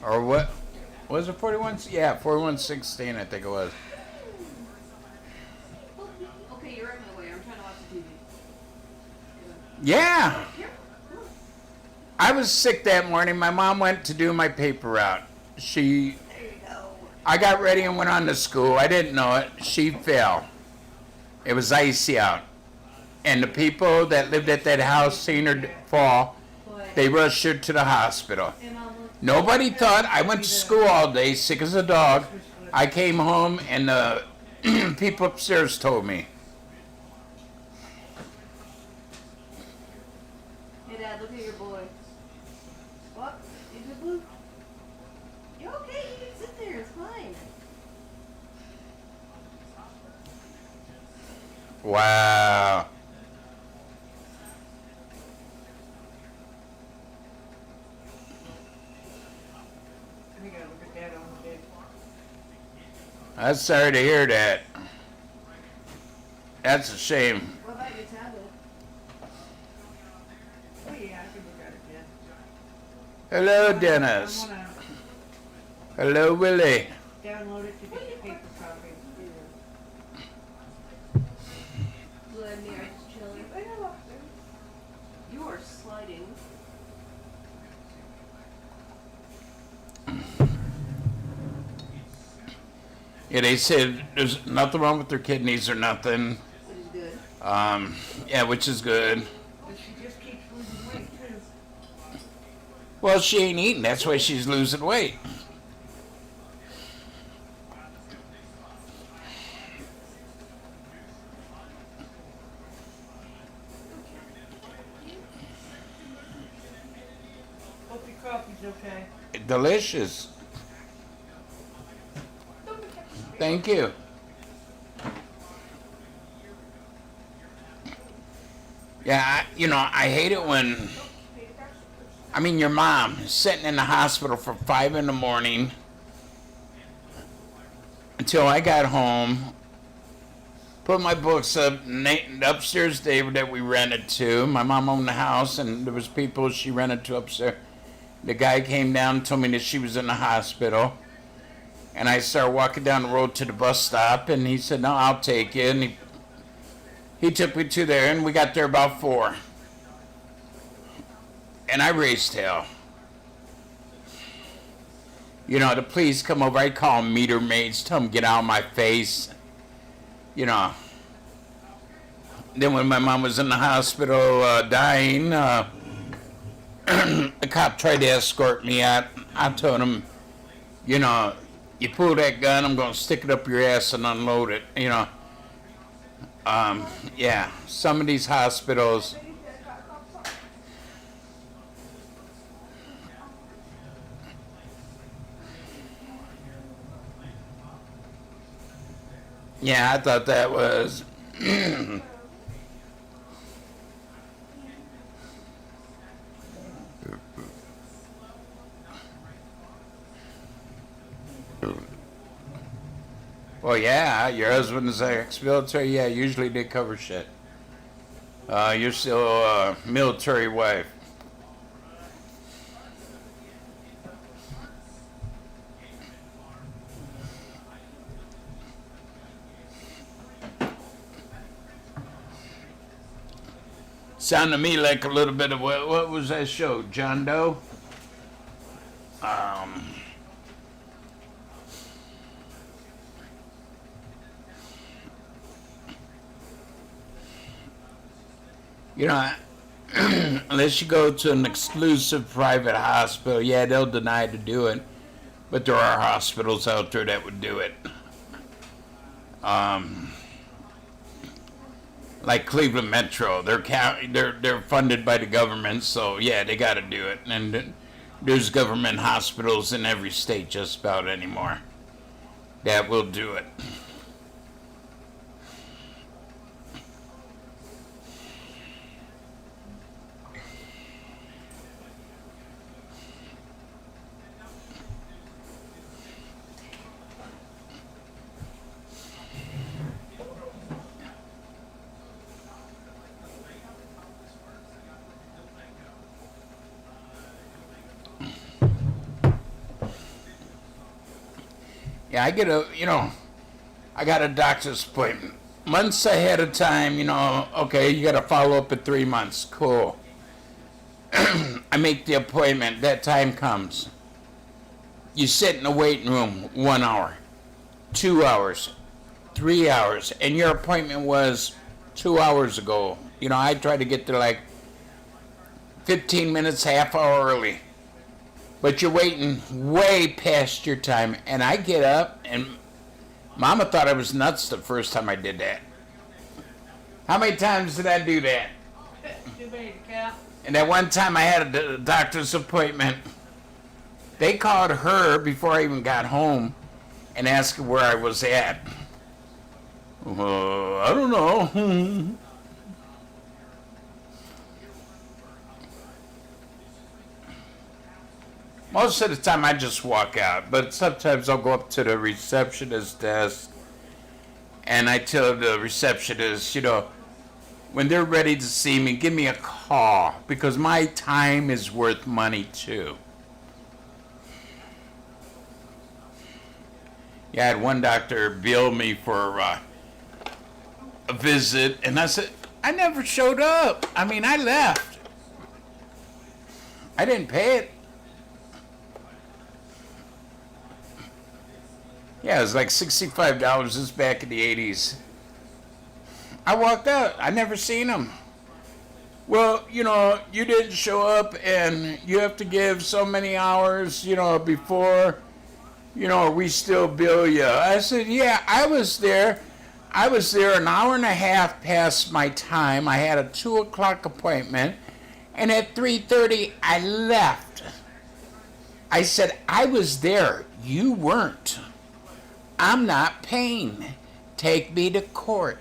Or what? Was it 41? Yeah, 41-16, I think it was. Okay, you're in my way. I'm trying to watch the TV. Yeah. Here. I was sick that morning. My mom went to do my paper route. There you go. I got ready and went on to school. I didn't know it. She fell. It was icy out. And the people that lived at that house seen her fall. They rushed her to the hospital. Nobody thought. I went to school all day, sick as a dog. I came home and the people upstairs told me. Hey, Dad, look at your boy. What? You good, Blue? You okay? You can sit there. It's fine. Wow. I gotta look at that on the bed. I'm sorry to hear that. That's a shame. What about your tablet? Oh yeah, I can look at it then. Hello, Dennis. I wanna Hello, Willie. download it to get the paper copy. Blue and me are just chilling. You are sliding. Yeah, they said there's nothing wrong with their kidneys or nothing. Which is good. Yeah, which is good. But she just keeps losing weight too. Well, she ain't eating. That's why she's losing weight. Hope your coffee's okay. Delicious. Thank you. Yeah, I hate it when, your mom is sitting in the hospital for 5 in the morning until I got home, put my books up, upstairs David that we rented to. My mom owned the house, and there was people she rented to upstairs. The guy came down and told me that she was in the hospital. And I started walking down the road to the bus stop, and he said, no, I'll take you. And he took me to there, and we got there about 4. And I raised hell. The police come over, I call them meter maids, tell them get out of my face. Then when my mom was in the hospital dying, the cop tried to escort me out. I told him, you pull that gun, I'm going to stick it up your ass and unload it, Yeah, some of these hospitals, yeah, I thought that was, well, yeah, your husband is ex-military. Yeah, usually they cover shit. You're still a military wife. Sounded to me like a little bit of what was that show? John Doe? Unless you go to an exclusive private hospital, yeah, they'll deny to do it. But there are hospitals out there that would do it. Like Cleveland Metro, they're funded by the government, so yeah, they got to do it. And there's government hospitals in every state just about anymore that will do it. Yeah, I got a doctor's appointment. Months ahead of time, okay, you got to follow up in 3 months. Cool. I make the appointment. That time comes. You sit in the waiting room 1 hour, 2 hours, 3 hours, and your appointment was 2 hours ago. I try to get there like 15 minutes, half hour early. But you're waiting way past your time. And I get up, and Mama thought I was nuts the first time I did that. How many times did I do that? Too many to count. And that one time I had a doctor's appointment, they called her before I even got home and asked her where I was at. I don't know. Most of the time I just walk out, but sometimes I'll go up to the receptionist desk and I tell the receptionist, when they're ready to see me, give me a call because my time is worth money too. Yeah, I had one doctor bill me for a visit, and I said, I never showed up. I left. I didn't pay it. Yeah, it was like $65. This is back in the 80s. I walked out. I never seen him. Well, you didn't show up and you have to give so many hours, before, we still bill you. I said, yeah, I was there. I was there an hour and a half past my time. I had a 2 o'clock appointment. And at 3:30, I left. I said, I was there. You weren't. I'm not paying. Take me to court.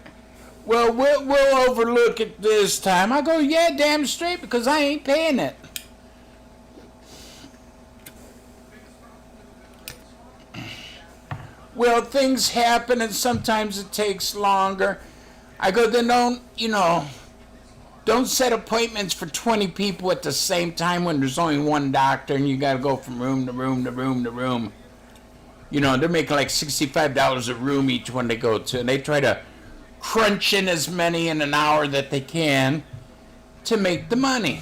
Well, we'll overlook it this time. I go, yeah, damn straight, because I ain't paying it. Well, things happen and sometimes it takes longer. I go, then don't set appointments for 20 people at the same time when there's only one doctor and you got to go from room to room to room to room. They're making like $65 a room each one they go to, and they try to crunch in as many in an hour that they can to make the money.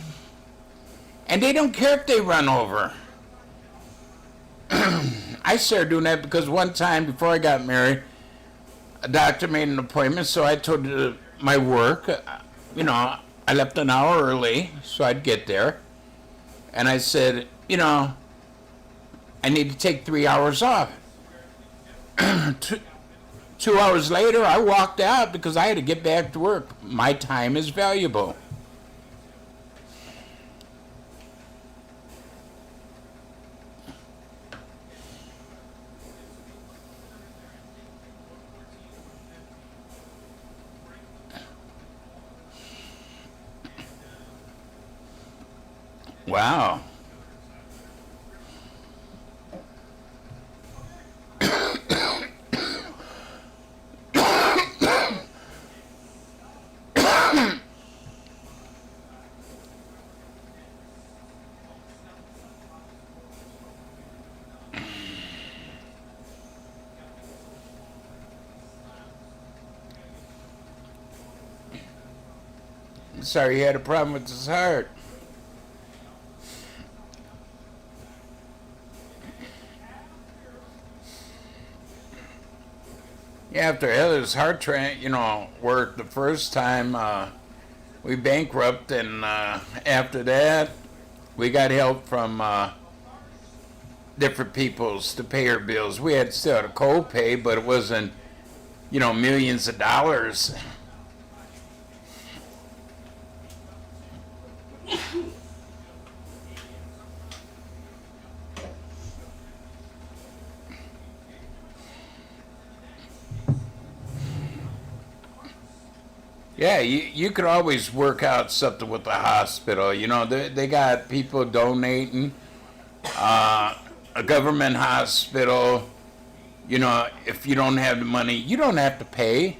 And they don't care if they run over. I started doing that because one time before I got married, a doctor made an appointment, so I told my work, I left an hour early so I'd get there. And I said, I need to take 3 hours off. 2 hours later, I walked out because I had to get back to work. My time is valuable. Wow. Sorry he had a problem with his heart. Yeah, after Heather's heart worked the first time, we bankrupted, and after that, we got help from different peoples to pay her bills. We had still had a co-pay, but it wasn't, millions of dollars. Yeah, you could always work out something with the hospital. They got people donating. A government hospital, if you don't have the money, you don't have to pay.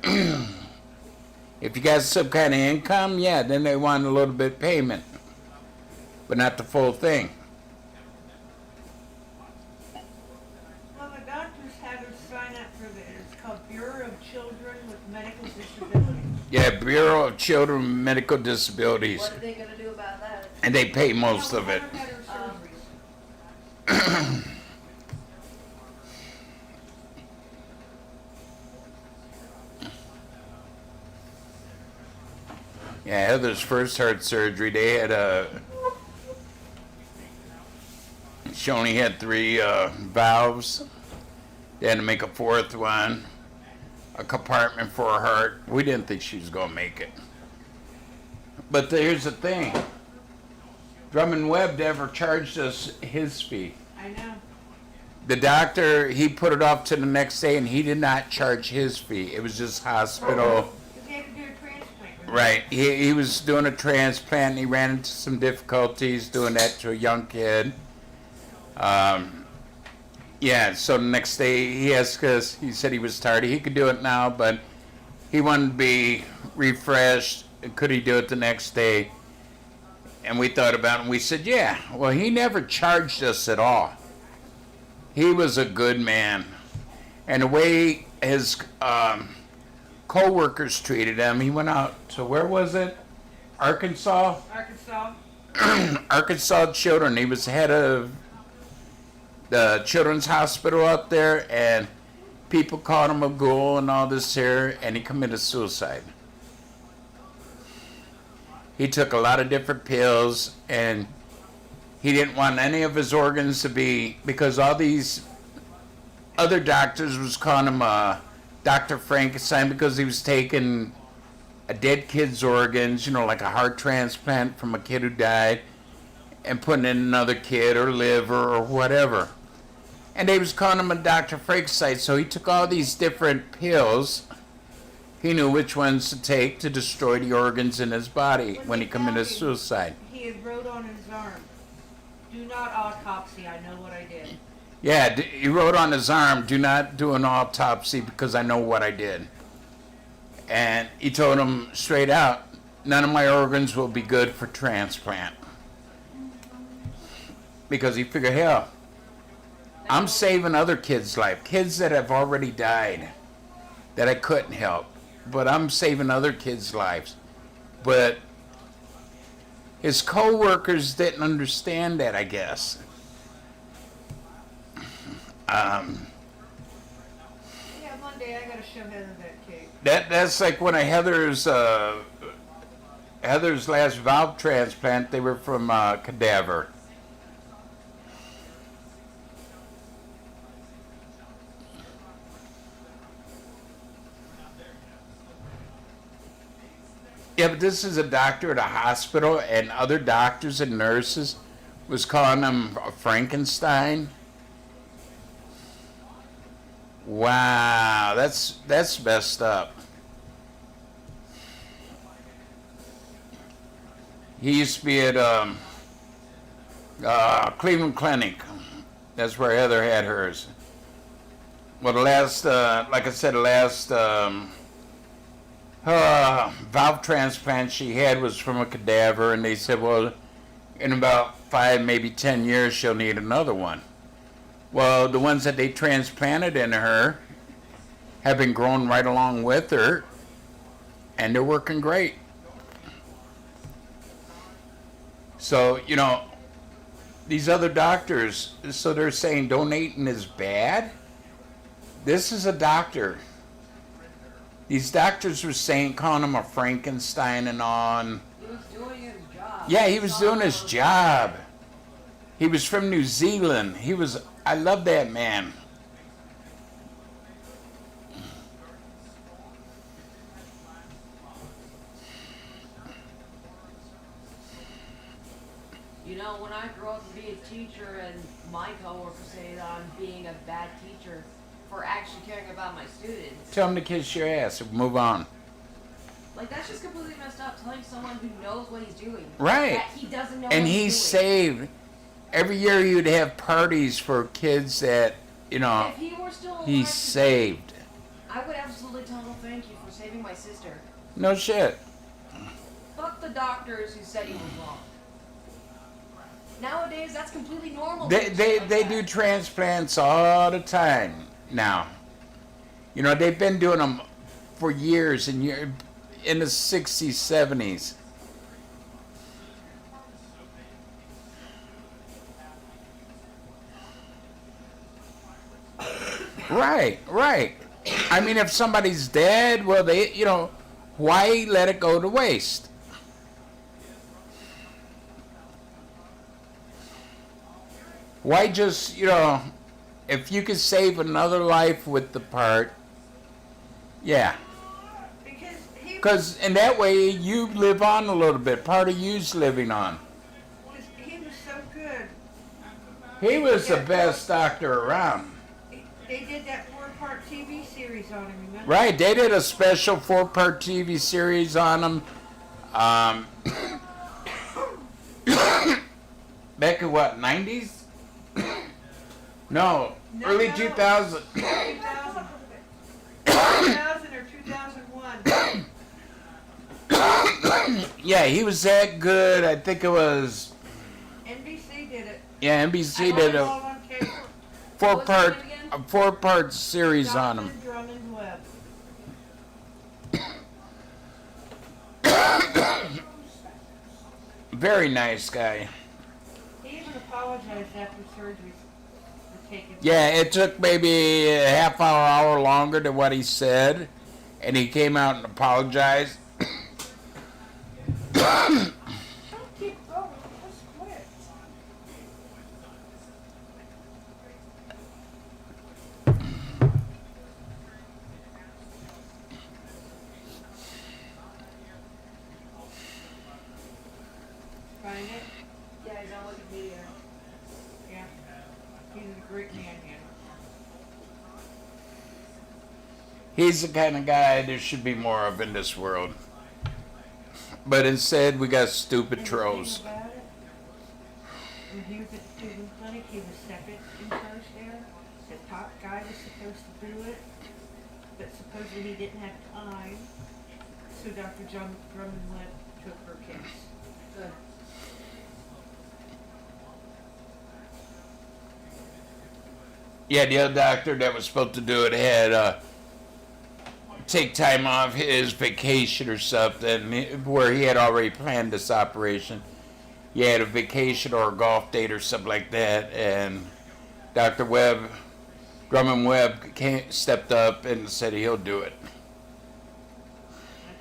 If you got some kind of income, yeah, then they want a little bit payment, but not the full thing. Well, the doctors had us sign up for this. It's called Bureau of Children with Medical Disabilities. Yeah, Bureau of Children with Medical Disabilities. What are they gonna do about that? And they pay most of it. Never had her surgeries. Yeah, Heather's first heart surgery, she only had 3 valves. They had to make a 4th one, a compartment for her heart. We didn't think she was going to make it. But here's the thing. Drummond Webb never charged us his fee. I know. The doctor, he put it off to the next day, and he did not charge his fee. It was just hospital. They had to do a transplant. Right. He was doing a transplant, and he ran into some difficulties doing that to a young kid. Yeah, so the next day he asked us, he said he was tired. He could do it now, but he wanted to be refreshed. Could he do it the next day? And we thought about it, and we said, yeah. Well, he never charged us at all. He was a good man. And the way his co-workers treated him, he went out to, where was it? Arkansas? Arkansas. Arkansas Children. He was head of the children's hospital out there, and people called him a ghoul and all this here, and he committed suicide. He took a lot of different pills, and he didn't want any of his organs to be, because all these other doctors was calling him Dr. Frankenstein because he was taking a dead kid's organs, like a heart transplant from a kid who died, and putting in another kid or liver or whatever. And they was calling him a Dr. Frankenstein, so he took all these different pills. He knew which ones to take to destroy the organs in his body when he they committed found him, suicide. He had wrote on his arm, "Do not autopsy. I know what I did." Yeah, he wrote on his arm, "Do not do an autopsy because I know what I did." And he told him straight out, "None of my organs will be good for transplant." Because he figured, hell, I'm saving other kids' life, kids that have already died, that I couldn't help, but I'm saving other kids' lives. But his co-workers didn't understand that, I guess. Yeah, Monday I gotta show Heather that cake. That's like one of Heather's last valve transplant. They were from cadaver. Yeah, but this is a doctor at a hospital, and other doctors and nurses was calling him a Frankenstein. Wow, that's messed up. He used to be at Cleveland Clinic. That's where Heather had hers. Well, the last, like I said, the last valve transplant she had was from a cadaver, and they said, well, in about 5, maybe 10 years, she'll need another one. Well, the ones that they transplanted in her have been growing right along with her, and they're working great. So, you know, these other doctors, so they're saying donating is bad? This is a doctor. These doctors were saying, calling him a Frankenstein and on. He was doing his job. Yeah, he was doing his job. He was from New Zealand. I love that man. You know, when I grow up to be a teacher and my coworkers say that I'm being a bad teacher for actually caring about my students, Tell him to kiss your ass and move on. like that's just completely messed up. Telling someone who knows what he's doing Right. that he doesn't know And what he he's saved. Every year you'd have parties for kids that, you doing. know, If he were still alive, he saved. I would absolutely tell him thank you for saving my sister. No shit. Fuck the doctors who said he was wrong. Nowadays, that's completely normal. They do transplants all the time now. You know, they've been doing them for years and years, in the 60s, 70s. Right, right. I mean, if somebody's dead, well, you know, why let it go to waste? Why just, you know, if you could save another life with the part, yeah. Because in that way, you live on a little bit. Part of you's living on. He was so good. He was the best doctor around. They did that 4-part TV series on him, remember? Right, they did a special 4-part TV series on him. Back in what, 90s? No, early 2000. 2000. 2000 or 2001. Yeah, he was that good. I think it was, NBC did it. yeah, NBC did All a on cable. four-part What was his name again? a 4-part series on him. Dr. Drummond Webb. Very nice guy. He even apologized after surgery for taking. Yeah, it took maybe a half hour longer than what he said, and he came out and apologized. Don't keep going. Just quit. Find it? Yeah, he's on Wikipedia. Yeah. He's a great man, yeah. He's the kind of guy there should be more of in this world. But instead, we got stupid And the trolls. thing about it, when he was at the children's clinic, he was second in charge there. The top guy was supposed to do it, but supposedly he didn't have time. So Dr. John Drummond Webb took her case. Good. Yeah, the other doctor that was supposed to do it had take time off his vacation or something, where he had already planned this operation. He had a vacation or a golf date or something like that, and Dr. Webb, Drummond Webb, stepped up and said he'll do it. I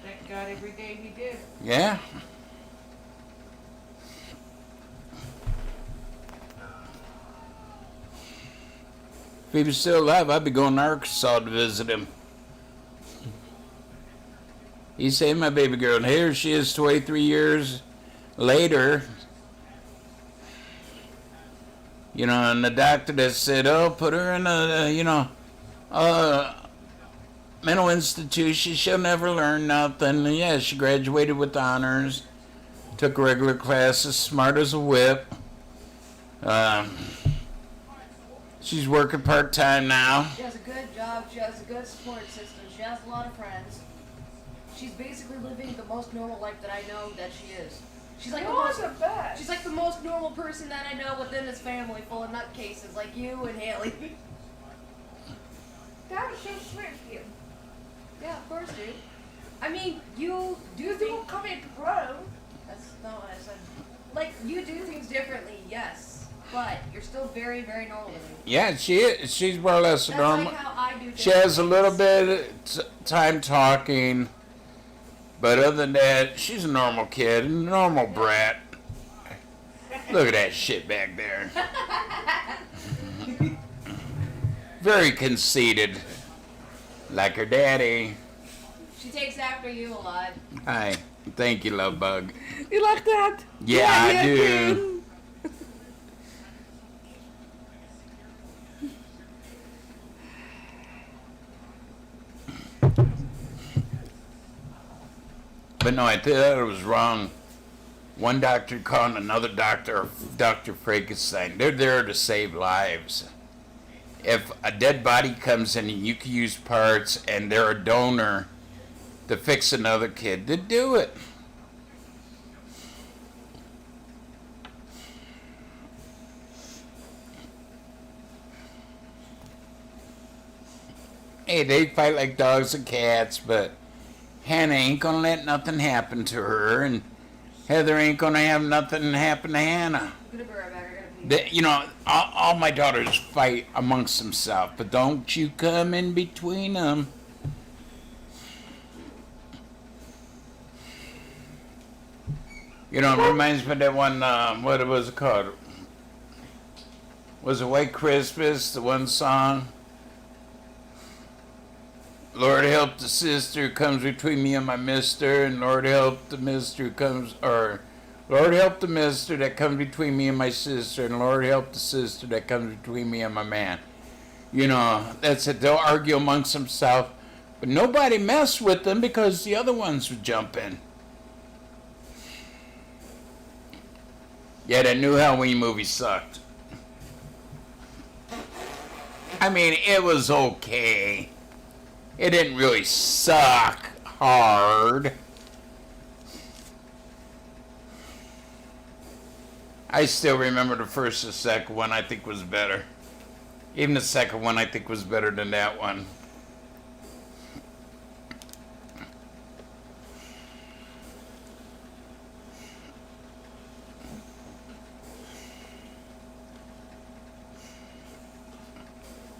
thank God every day he did. Yeah. If he was still alive, I'd be going to Arkansas to visit him. He saved my baby girl, and here she is 23 years later. You know, and the doctor that said, oh, put her in a, mental institution. She'll never learn nothing. Yeah, she graduated with honors. Took regular classes, smart as a whip. She's working part-time now. She has a good job. She has a good support system. She has a lot of friends. She's basically living the most normal life that I know that she is. She's like she's like the most normal person that I know within this family, full of nutcases like you and Haley. That was so sweet of you. Yeah, of course, dude. I mean, you do People things. come in grown. That's not what I said. Like, you do things differently, yes, but you're still very, very normal to me. Yeah, she's more or less That's normal. like how I do things. She has a little bit of time talking, but other than that, she's a normal kid, a normal brat. Look at that shit back there. Very conceited, like her daddy. She takes after you a lot. Hi, thank you, love bug. You like that? Yeah, I do. But no, I thought it was wrong. One doctor calling another doctor, Dr. Frankenstein. They're there to save lives. If a dead body comes in and you can use parts and they're a donor to fix another kid, to do it. Hey, they fight like dogs and cats, but Hannah ain't gonna let nothing happen to her, and Heather ain't gonna have nothing happen to Hannah. I'm gonna be right back. I gotta pee. You know, all my daughters fight amongst themselves, but don't you come in between them. You know, it reminds me of that one, what was it called? Was it White Christmas, the one song? Lord help the sister who comes between me and my mister, and Lord help the mister who comes, or Lord help the mister that comes between me and my sister, and Lord help the sister that comes between me and my man. You know, that's it. They'll argue amongst themselves, but nobody mess with them because the other ones would jump in. Yeah, that new Halloween movie sucked. I mean, it was okay. It didn't really suck hard. I still remember the first and second one I think was better. Even the second one I think was better than that one.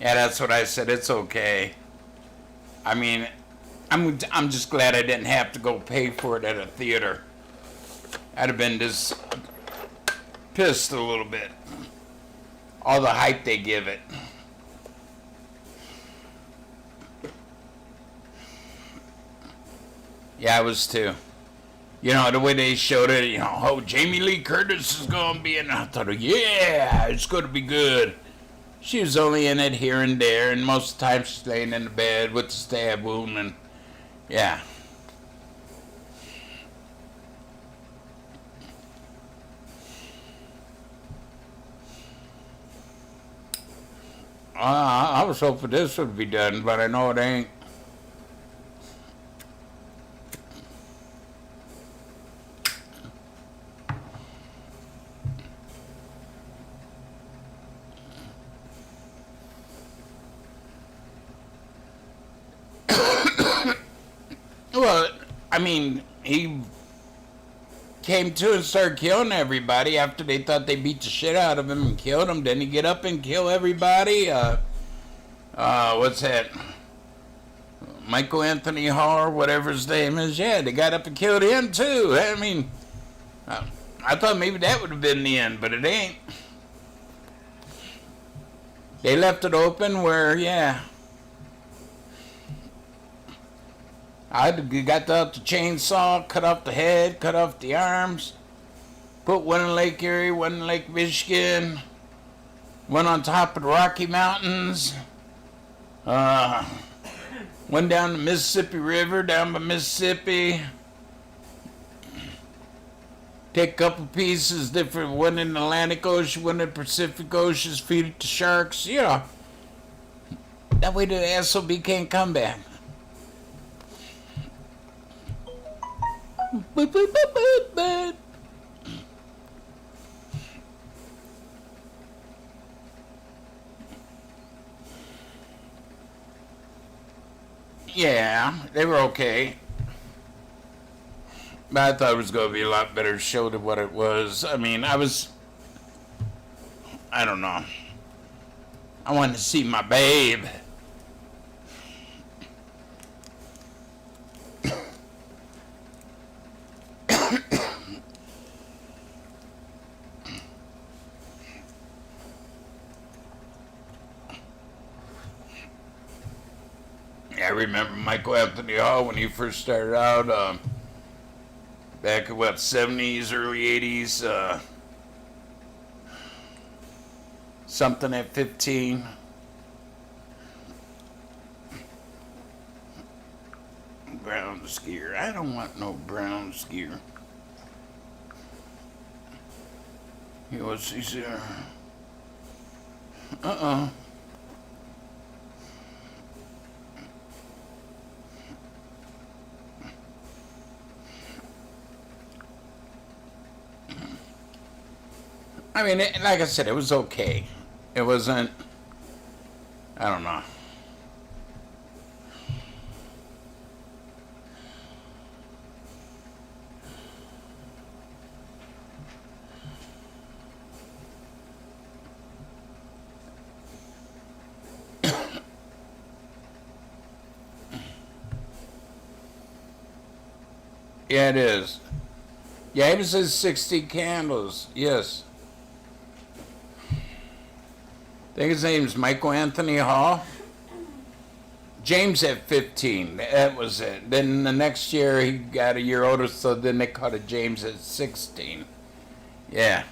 Yeah, that's what I said. It's okay. I mean, I'm just glad I didn't have to go pay for it at a theater. I'd have been just pissed a little bit. All the hype they give it. Yeah, I was too. You know, the way they showed it, you know, oh, Jamie Lee Curtis is going to be in. I thought, yeah, it's going to be good. she was only in it here and there, and most of the time she's laying in the bed with the stab wound, and yeah. I was hoping this would be done, but I know it ain't. Well, I mean, he came to and started killing everybody after they thought they beat the shit out of him and killed him. Didn't he get up and kill everybody? What's that? Michael Anthony Hall or whatever his name is. Yeah, they got up and killed him too. I mean, I thought maybe that would have been the end, but it ain't. They left it open where, yeah. I got out the chainsaw, cut off the head, cut off the arms, put one in Lake Erie, one in Lake Michigan, one on top of the Rocky Mountains, one down the Mississippi River, down by Mississippi. Take a couple pieces, different, one in the Atlantic Ocean, one in the Pacific Ocean, feed it to sharks, you know. That way the SOB can't come back. Boop, boop, boop, boop, boop. Yeah, they were okay. But I thought it was going to be a lot better show than what it was. I mean, I don't know. I wanted to see my babe. I remember Michael Anthony Hall when he first started out, back in what, 70s, early 80s, something at 15. Brown skier. I don't want no brown skier. He's there. I mean, like I said, it was okay. It wasn't, I don't know. Yeah, it is. James says 60 candles. Yes. I think his name's Michael Anthony Hall. James at 15. That was it. Then the next year he got a year older, so then they called it James at 16. Yeah.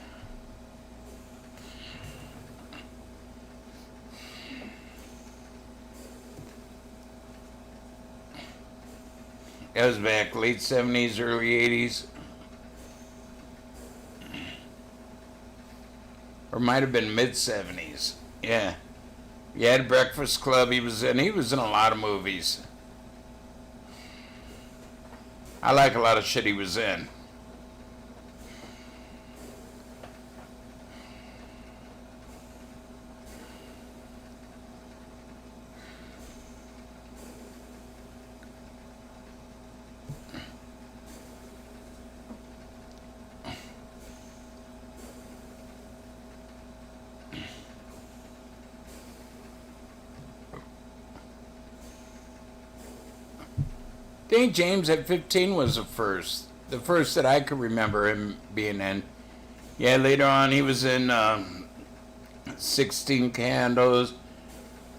That was back late 70s, early 80s. Or might have been mid 70s. Yeah. He had Breakfast Club. He was in a lot of movies. I like a lot of shit he was in. I think James at 15 was the first that I could remember him being in. Yeah, later on he was in 16 Candles,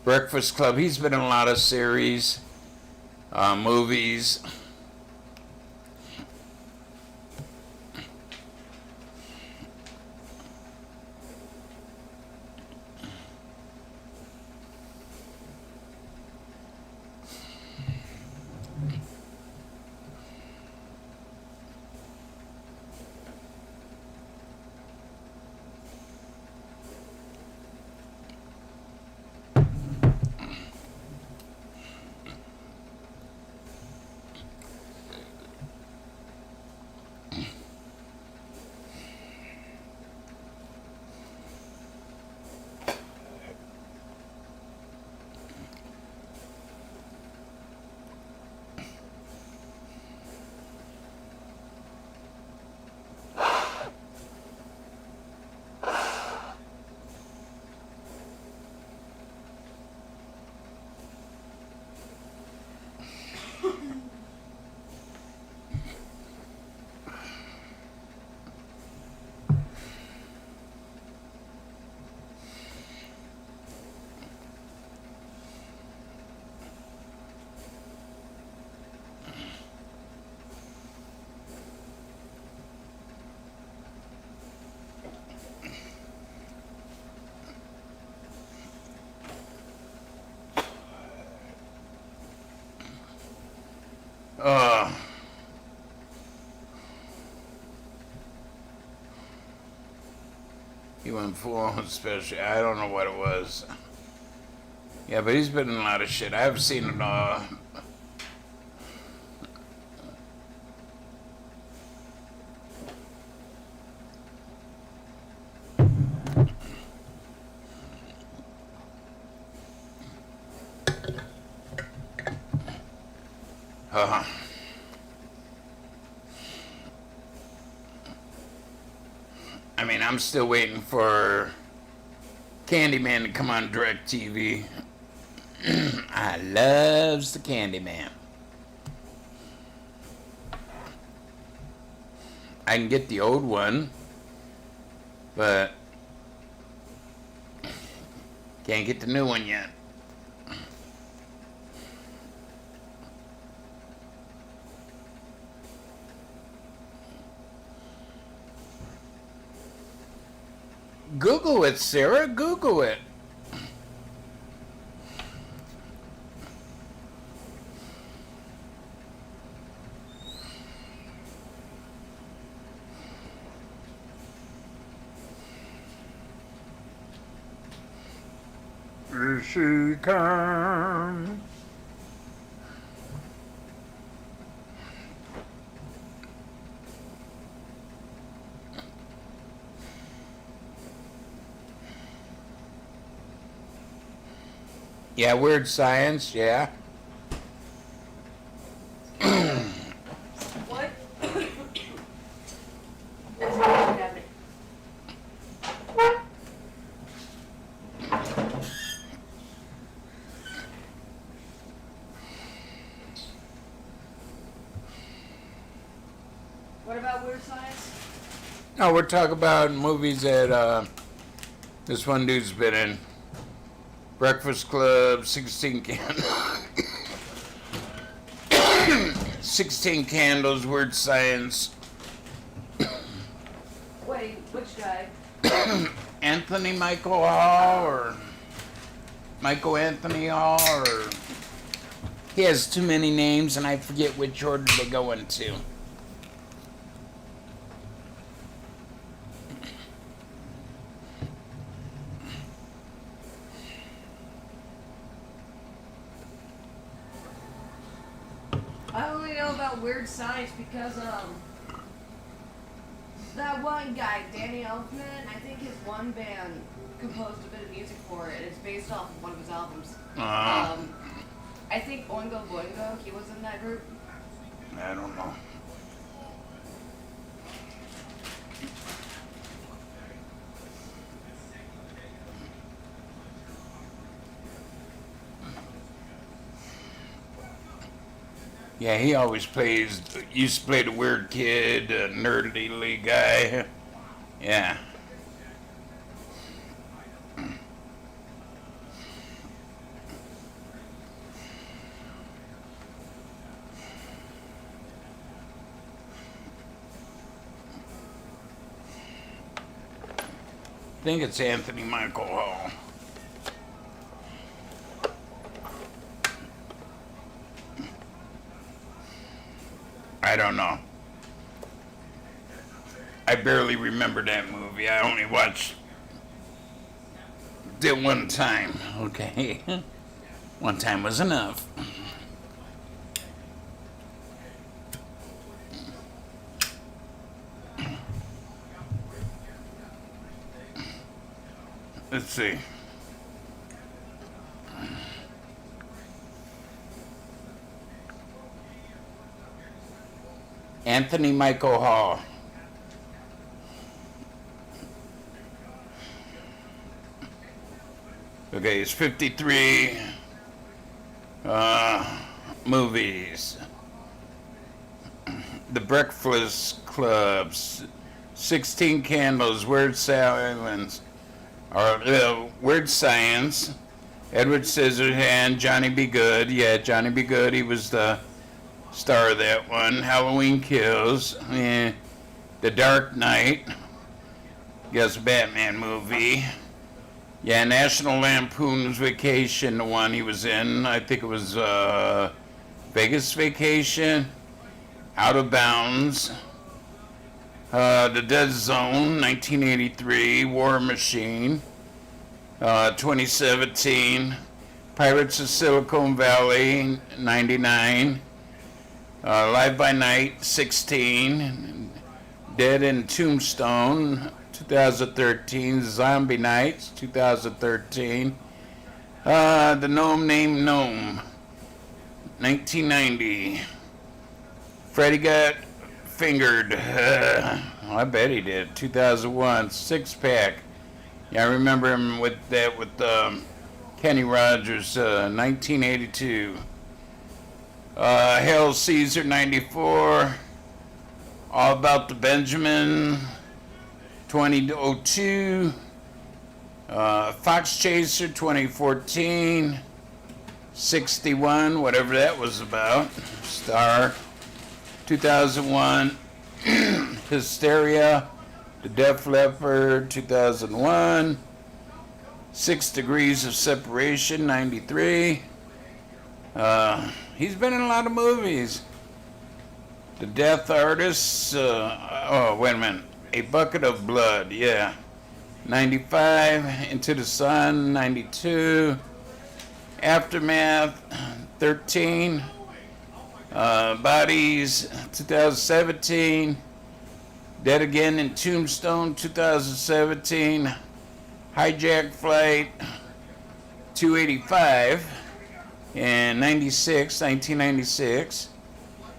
Breakfast Club. He's been in a lot of series, movies. April Fool, especially. I don't know what it was. Yeah, but he's been in a lot of shit. I haven't seen it all. I mean, I'm still waiting for Candyman to come on DirecTV. I loves the Candyman. I can get the old one, but can't get the new one yet. Google it, Sarah. Google it. Here she comes. Yeah, weird science, yeah. What? That's what happening. What about weird science? No, we're talking about movies that this one dude's been in. Breakfast Club, 16 Candles. 16 Candles, Weird Science. Wait, which guy? Anthony Michael Hall, or Michael Anthony Hall, or he has too many names and I forget which order they go into. I only know about weird science because that one guy, Danny Elfman, I think his one band composed a bit of music for it. It's based off of one of his albums. I think Oingo Boingo, he was in that group. I don't know. Yeah, he always used to play the weird kid, nerdly guy. Yeah. I think it's Anthony Michael Hall. I don't know. I barely remember that movie. I only watched it one time. Okay. One time was enough. Let's see. Anthony Michael Hall. Okay, it's 53 movies. The Breakfast Clubs, 16 Candles, Weird Science, Weird Science, Edward Scissorhands, Johnny B. Good. Yeah, Johnny B. Good, he was the star of that one. Halloween Kills, The Dark Knight, yes, Batman movie. Yeah, National Lampoon's Vacation, the one he was in. I think it was Vegas Vacation, Out of Bounds, The Dead Zone, 1983. War Machine, 2017. Pirates of Silicon Valley, 99. Live by Night, 16. Dead in Tombstone, 2013. Zombie Nights, 2013. The Gnome Named Gnome, 1990. Freddy Got Fingered. I bet he did. 2001. Six Pack. Yeah, I remember him with that with Kenny Rogers. 1982. Hail Caesar, 94. All About the Benjamin, 2002. Fox Chaser, 2014. 61, whatever that was about. Star, 2001. Hysteria, The Def Leppard, 2001. 6 Degrees of Separation, 93. He's been in a lot of movies. The Death Artist, oh, wait a minute. A Bucket of Blood, yeah. 95. Into the Sun, 92. Aftermath, 13. Bodies, 2017. Dead Again in Tombstone, 2017. Hijack Flight, 285. And 1996.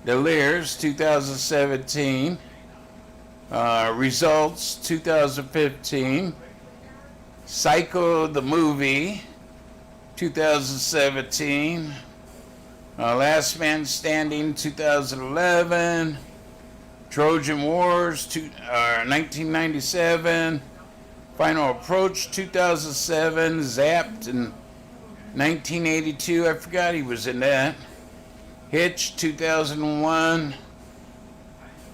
The Lears, 2017. Results, 2015. Psycho the Movie, 2017. Last Man Standing, 2011. Trojan Wars, 1997. Final Approach, 2007. Zapped in 1982. I forgot he was in that. Hitch, 2001.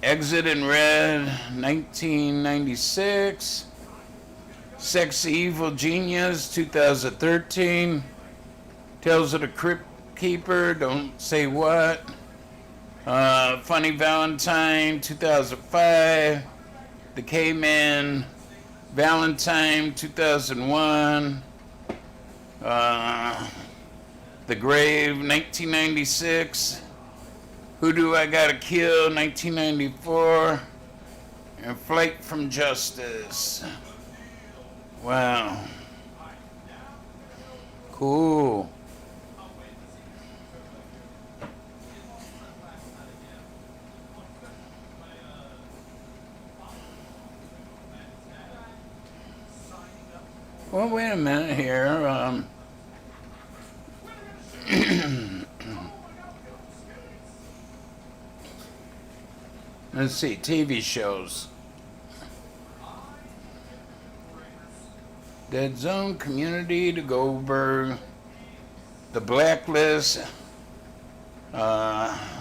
Exit in Red, 1996. Sexy Evil Genius, 2013. Tales of the Crypt Keeper, Don't Say What. Funny Valentine, 2005. The K-Man, Valentine, 2001. The Grave, 1996. Who Do I Gotta Kill, 1994. And Flight from Justice. Wow. Cool. Well, wait a minute here. Let's see, TV shows. Dead Zone, Community, The Goldberg, The Blacklist,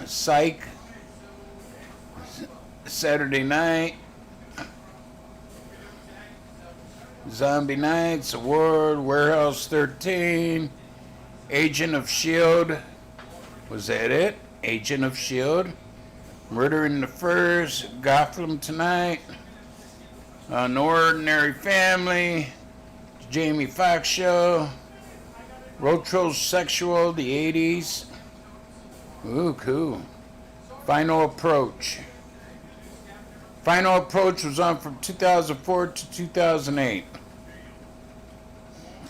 Psych, Saturday Night, Zombie Nights, Award, Warehouse 13, Agent of S.H.I.E.L.D. Was that it? Agent of S.H.I.E.L.D. Murder in the First, Gotham Tonight, No Ordinary Family, Jamie Foxx Show, Retrosexual, the 80s. Ooh, cool. Final Approach. Final Approach was on from 2004 to 2008.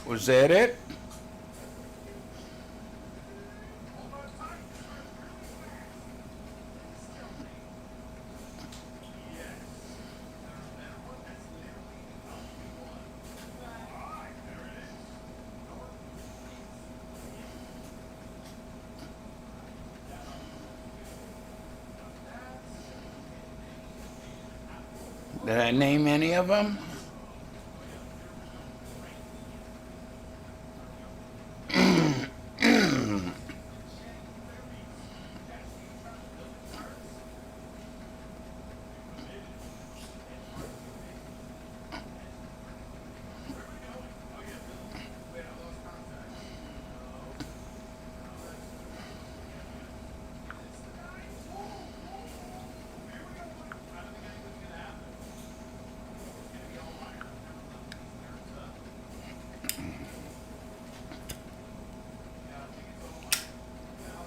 Was that it? Did I name any of them?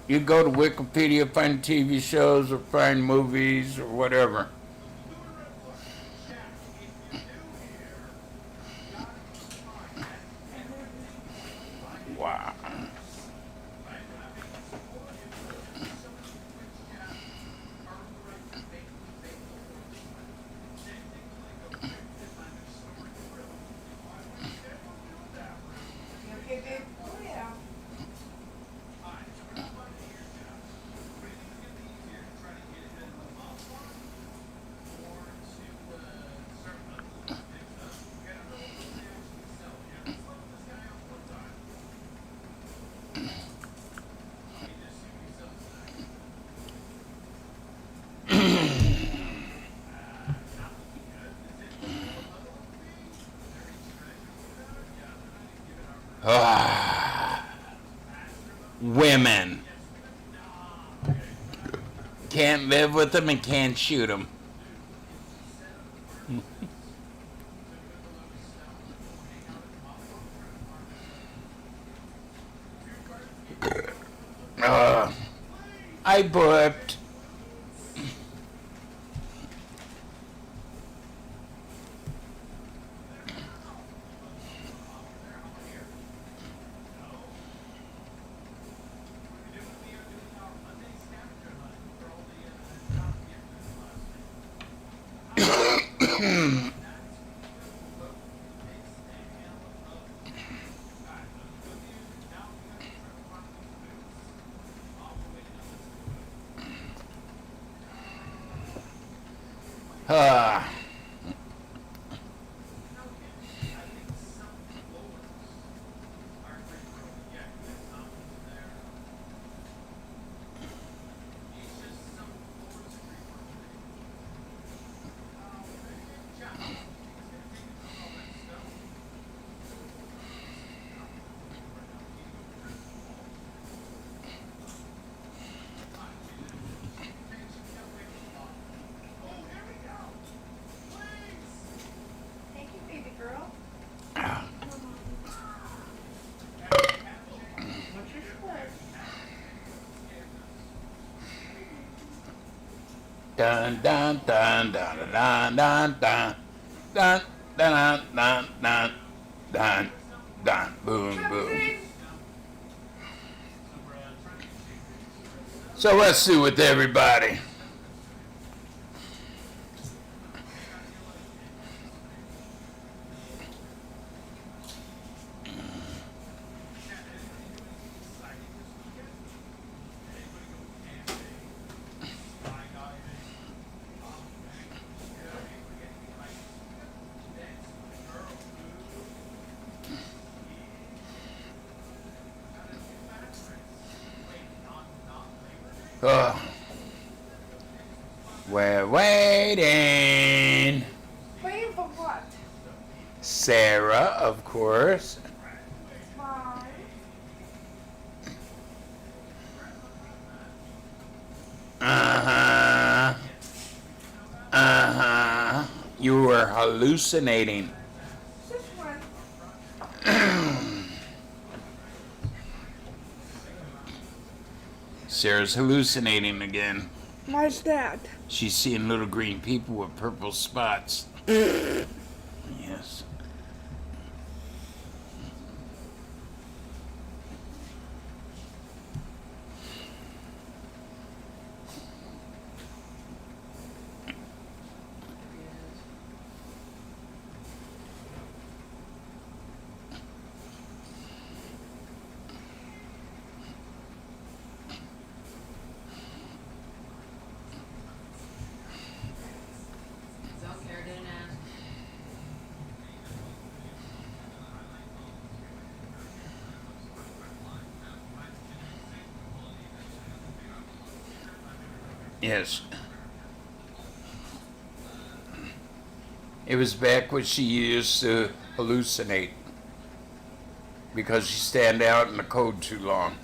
You go to Wikipedia, find TV shows or find movies or whatever. Wow. You okay, babe? Oh, yeah. Women. Can't live with them and can't shoot them. I burped. Ah. Thank you, baby girl. What's your squirt? Dun dun dun dun dun dun dun dun dun dun dun dun dun boom boom. So let's see with everybody. We're waiting. Waiting for what? Sarah, of course. Mom. Uh-huh. Uh-huh. You were hallucinating. This one. Sarah's hallucinating again. Why's that? She's seeing little green people with purple spots. Yes. Don't care, didn't ask. Yes. It was back when she used to hallucinate because she stand out in the cold too long.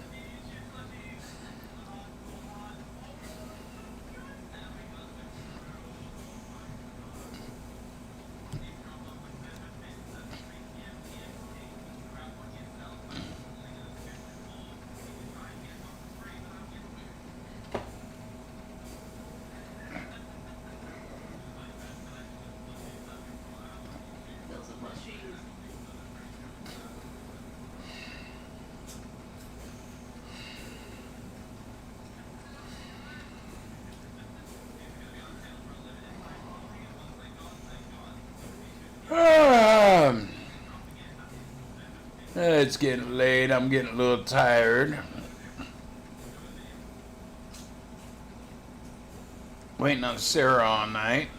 It's getting late. I'm getting a little tired. Waiting on Sarah all night.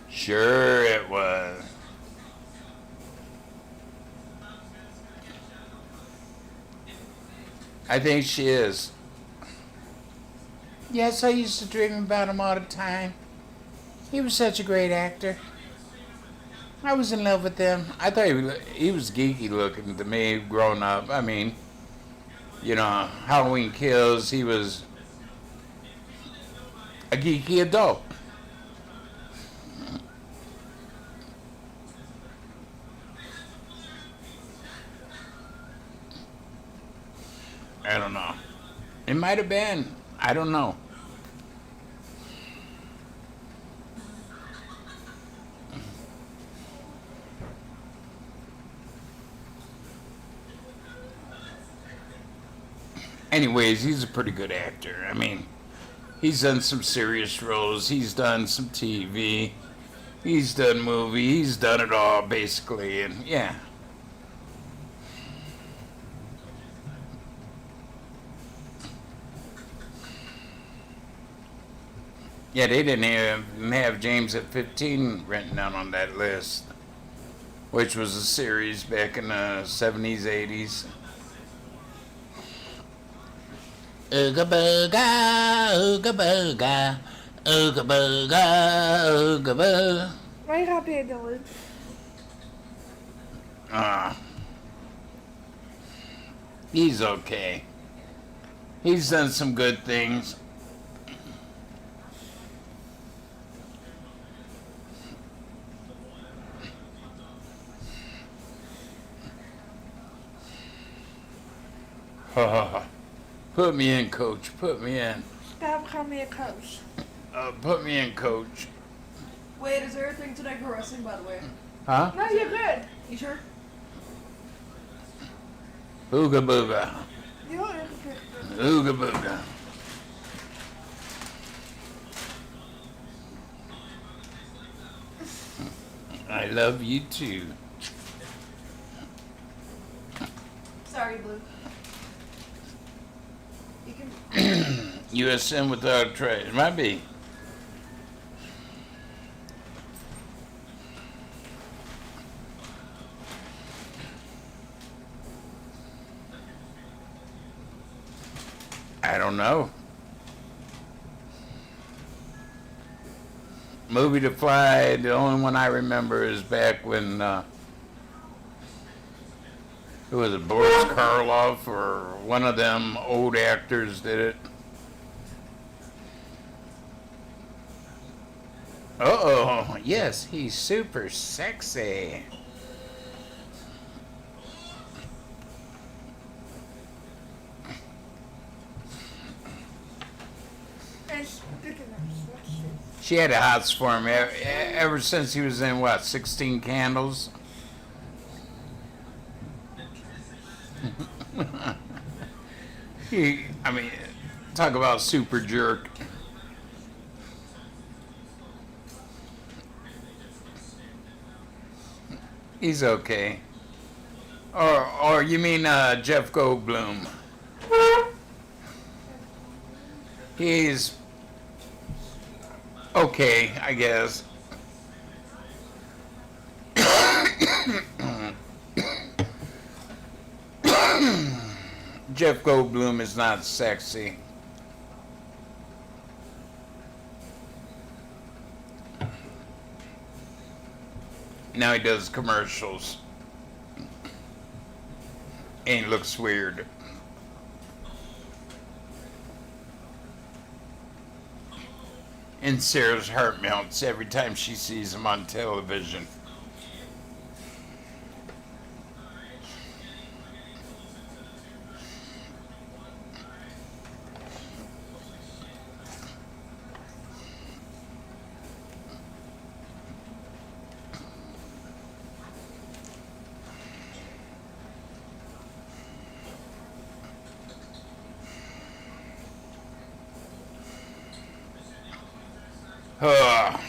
Sure it was. I think she is. Yes, I used to dream about him all the time. He was such a great actor. I was in love with him. I thought he was geeky looking to me growing up. I mean, you know, Halloween Kills, he was a geeky adult. I don't know. It might have been. I don't know. Anyways, he's a pretty good actor. I mean, he's done some serious roles. He's done some TV. He's done movie. He's done it all, basically. And, yeah. Yeah, they didn't have James at 15 written down on that list, which was a series back in the 70s, 80s. Ooga booga, ooga booga, ooga booga, ooga boo. Why are you happy, Dylan? He's okay. He's done some good things. Put me in, coach. Put me in. Stop calling me a coach. Put me in, coach. Wait, is there a thing tonight for wrestling, by the way? Huh? No, you're good. You sure? Ooga booga. You don't look good. Ooga booga. I love you too. Sorry, Blue. You can. USM without a trace. Might be. I don't know. Movie to Fly, the only one I remember is back when, who was it, Boris Karloff or one of them old actors did it. Uh-oh, yes, he's super sexy. And speaking of sexy, She had a hots for him ever since he was in, what, 16 Candles? I mean, talk about super jerk. He's okay. Or you mean Jeff Goldblum? He's okay, I guess. Jeff Goldblum is not sexy. Now he does commercials. And he looks weird. And Sarah's heart melts every time she sees him on television. Ugh.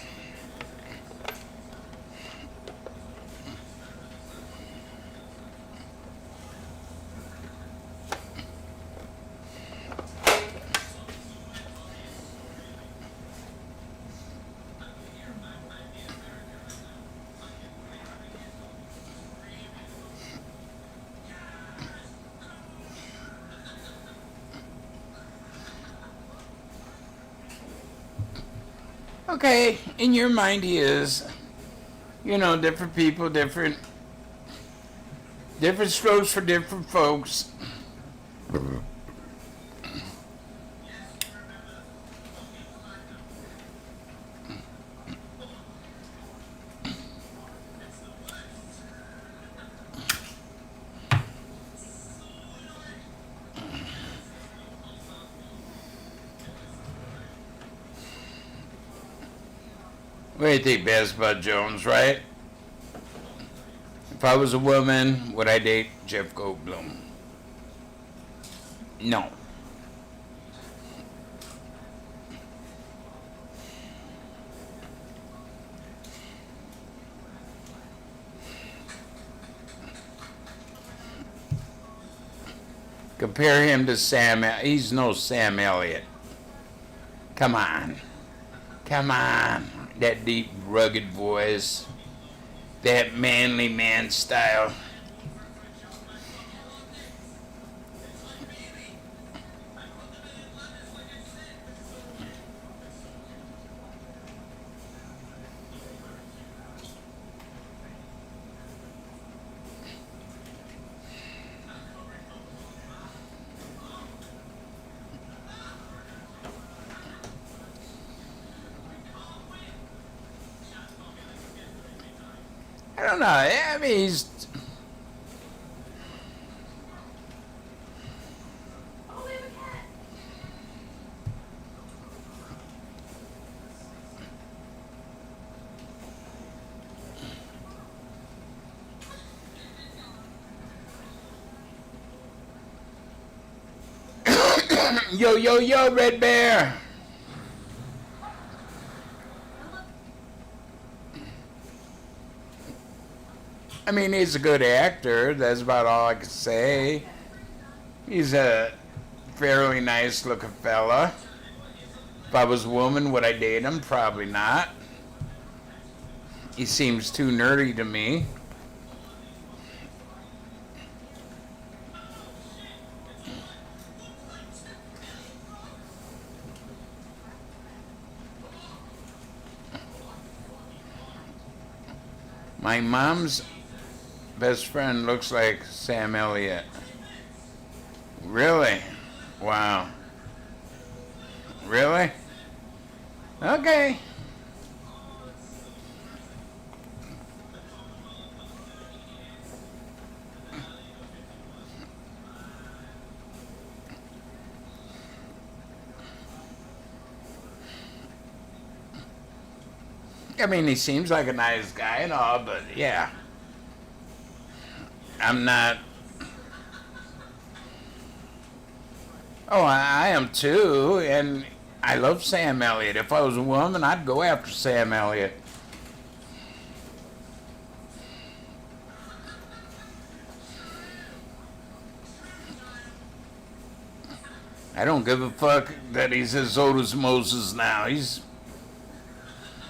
Okay, in your mind he is. You know, different people, different strokes for different folks. What do you think, Baz Bud Jones, right? If I was a woman, would I date Jeff Goldblum? No. Compare him to he's no Sam Elliott. Come on. Come on. That deep, rugged voice. That manly man style. I don't know. I mean, he's. Yo, yo, yo, Red Bear. I mean, he's a good actor. That's about all I can say. He's a fairly nice looking fella. If I was a woman, would I date him? Probably not. He seems too nerdy to me. My mom's best friend looks like Sam Elliott. Really? Wow. Really? Okay. I mean, he seems like a nice guy and all, but yeah. I'm not. Oh, I am too, and I love Sam Elliott. If I was a woman, I'd go after Sam Elliott. I don't give a fuck that he's as old as Moses now. He's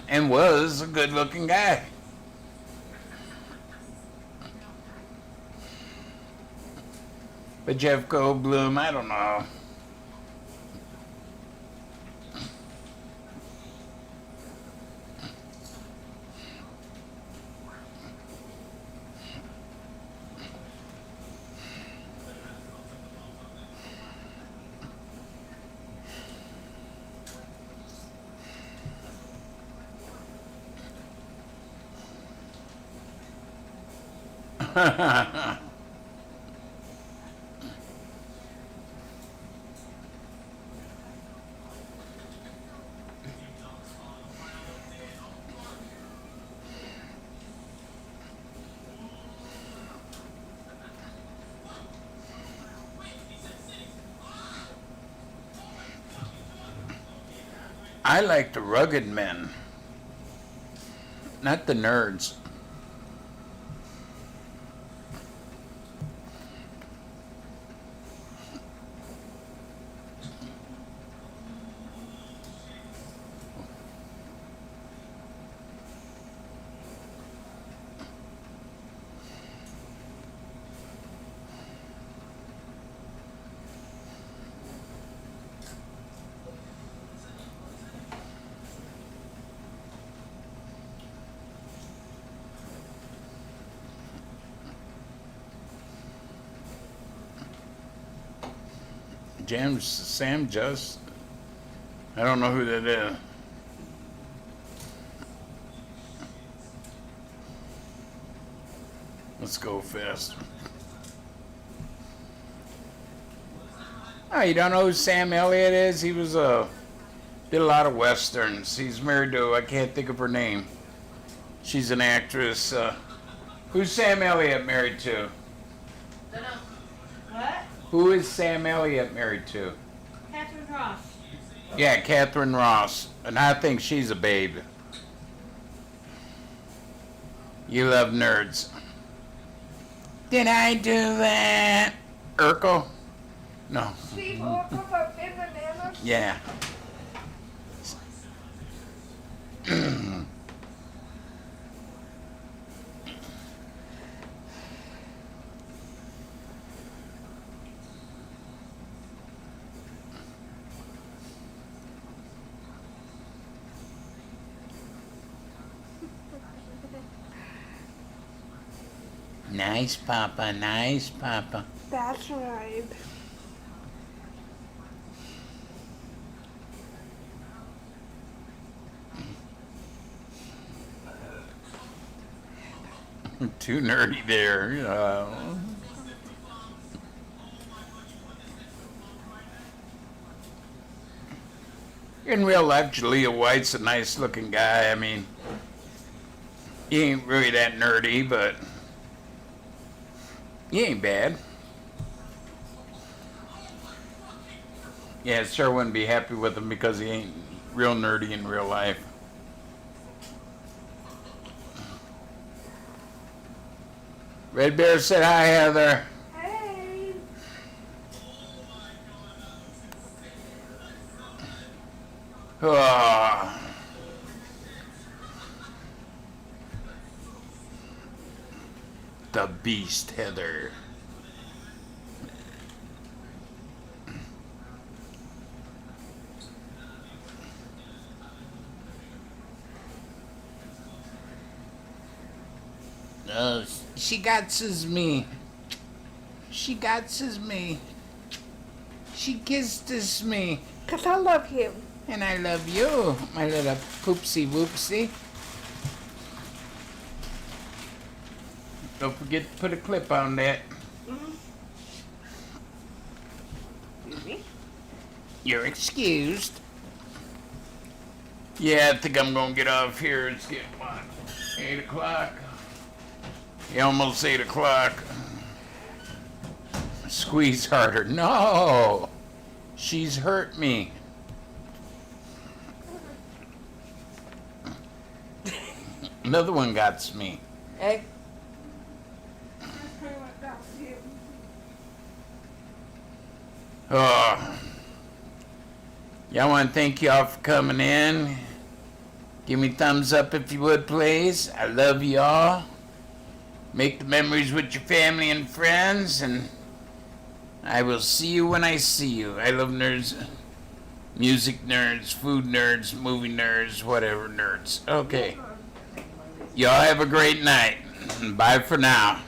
and was a good-looking guy. But Jeff Goldblum, I don't know. I like the rugged men, not the nerds. Sam Just. I don't know who that is. Let's go fast. Oh, you don't know who Sam Elliott is? He was did a lot of westerns. He's married to, I can't think of her name. She's an actress. Who's Sam Elliott married to? What? Who is Sam Elliott married to? Catherine Ross. Yeah, Catherine Ross. And I think she's a babe. You love nerds. Did I do that? Urkel? No. Steve Urkel from In Bananas. Yeah. Nice, Papa. Nice, Papa. That's right. Too nerdy there. In real life, Jaleel White's a nice looking guy. I mean, he ain't really that nerdy, but he ain't bad. Yeah, sure wouldn't be happy with him because he ain't real nerdy in real life. Red Bear said hi, Heather. Hey. Oh. The beast, Heather. Oh, she got me. She got me. She kissed me. 'Cause I love him. And I love you, my little poopsie whoopsie. Don't forget to put a clip on that. Excuse me? You're excused. Yeah, I think I'm gonna get off here. It's getting what? 8 o'clock? Yeah, almost 8 o'clock. Squeeze harder. No! She's hurt me. Another one got me. Hey, That's pretty much that's him. Oh. Yeah, I want to thank y'all for coming in. Give me thumbs up if you would, please. I love y'all. Make the memories with your family and friends, and I will see you when I see you. I love nerds. Music nerds, food nerds, movie nerds, whatever nerds. Okay. Y'all have a great night. Bye for now.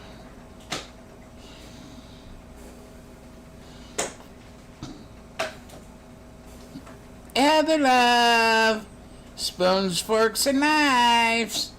Heather love. Spoons, forks, and knives.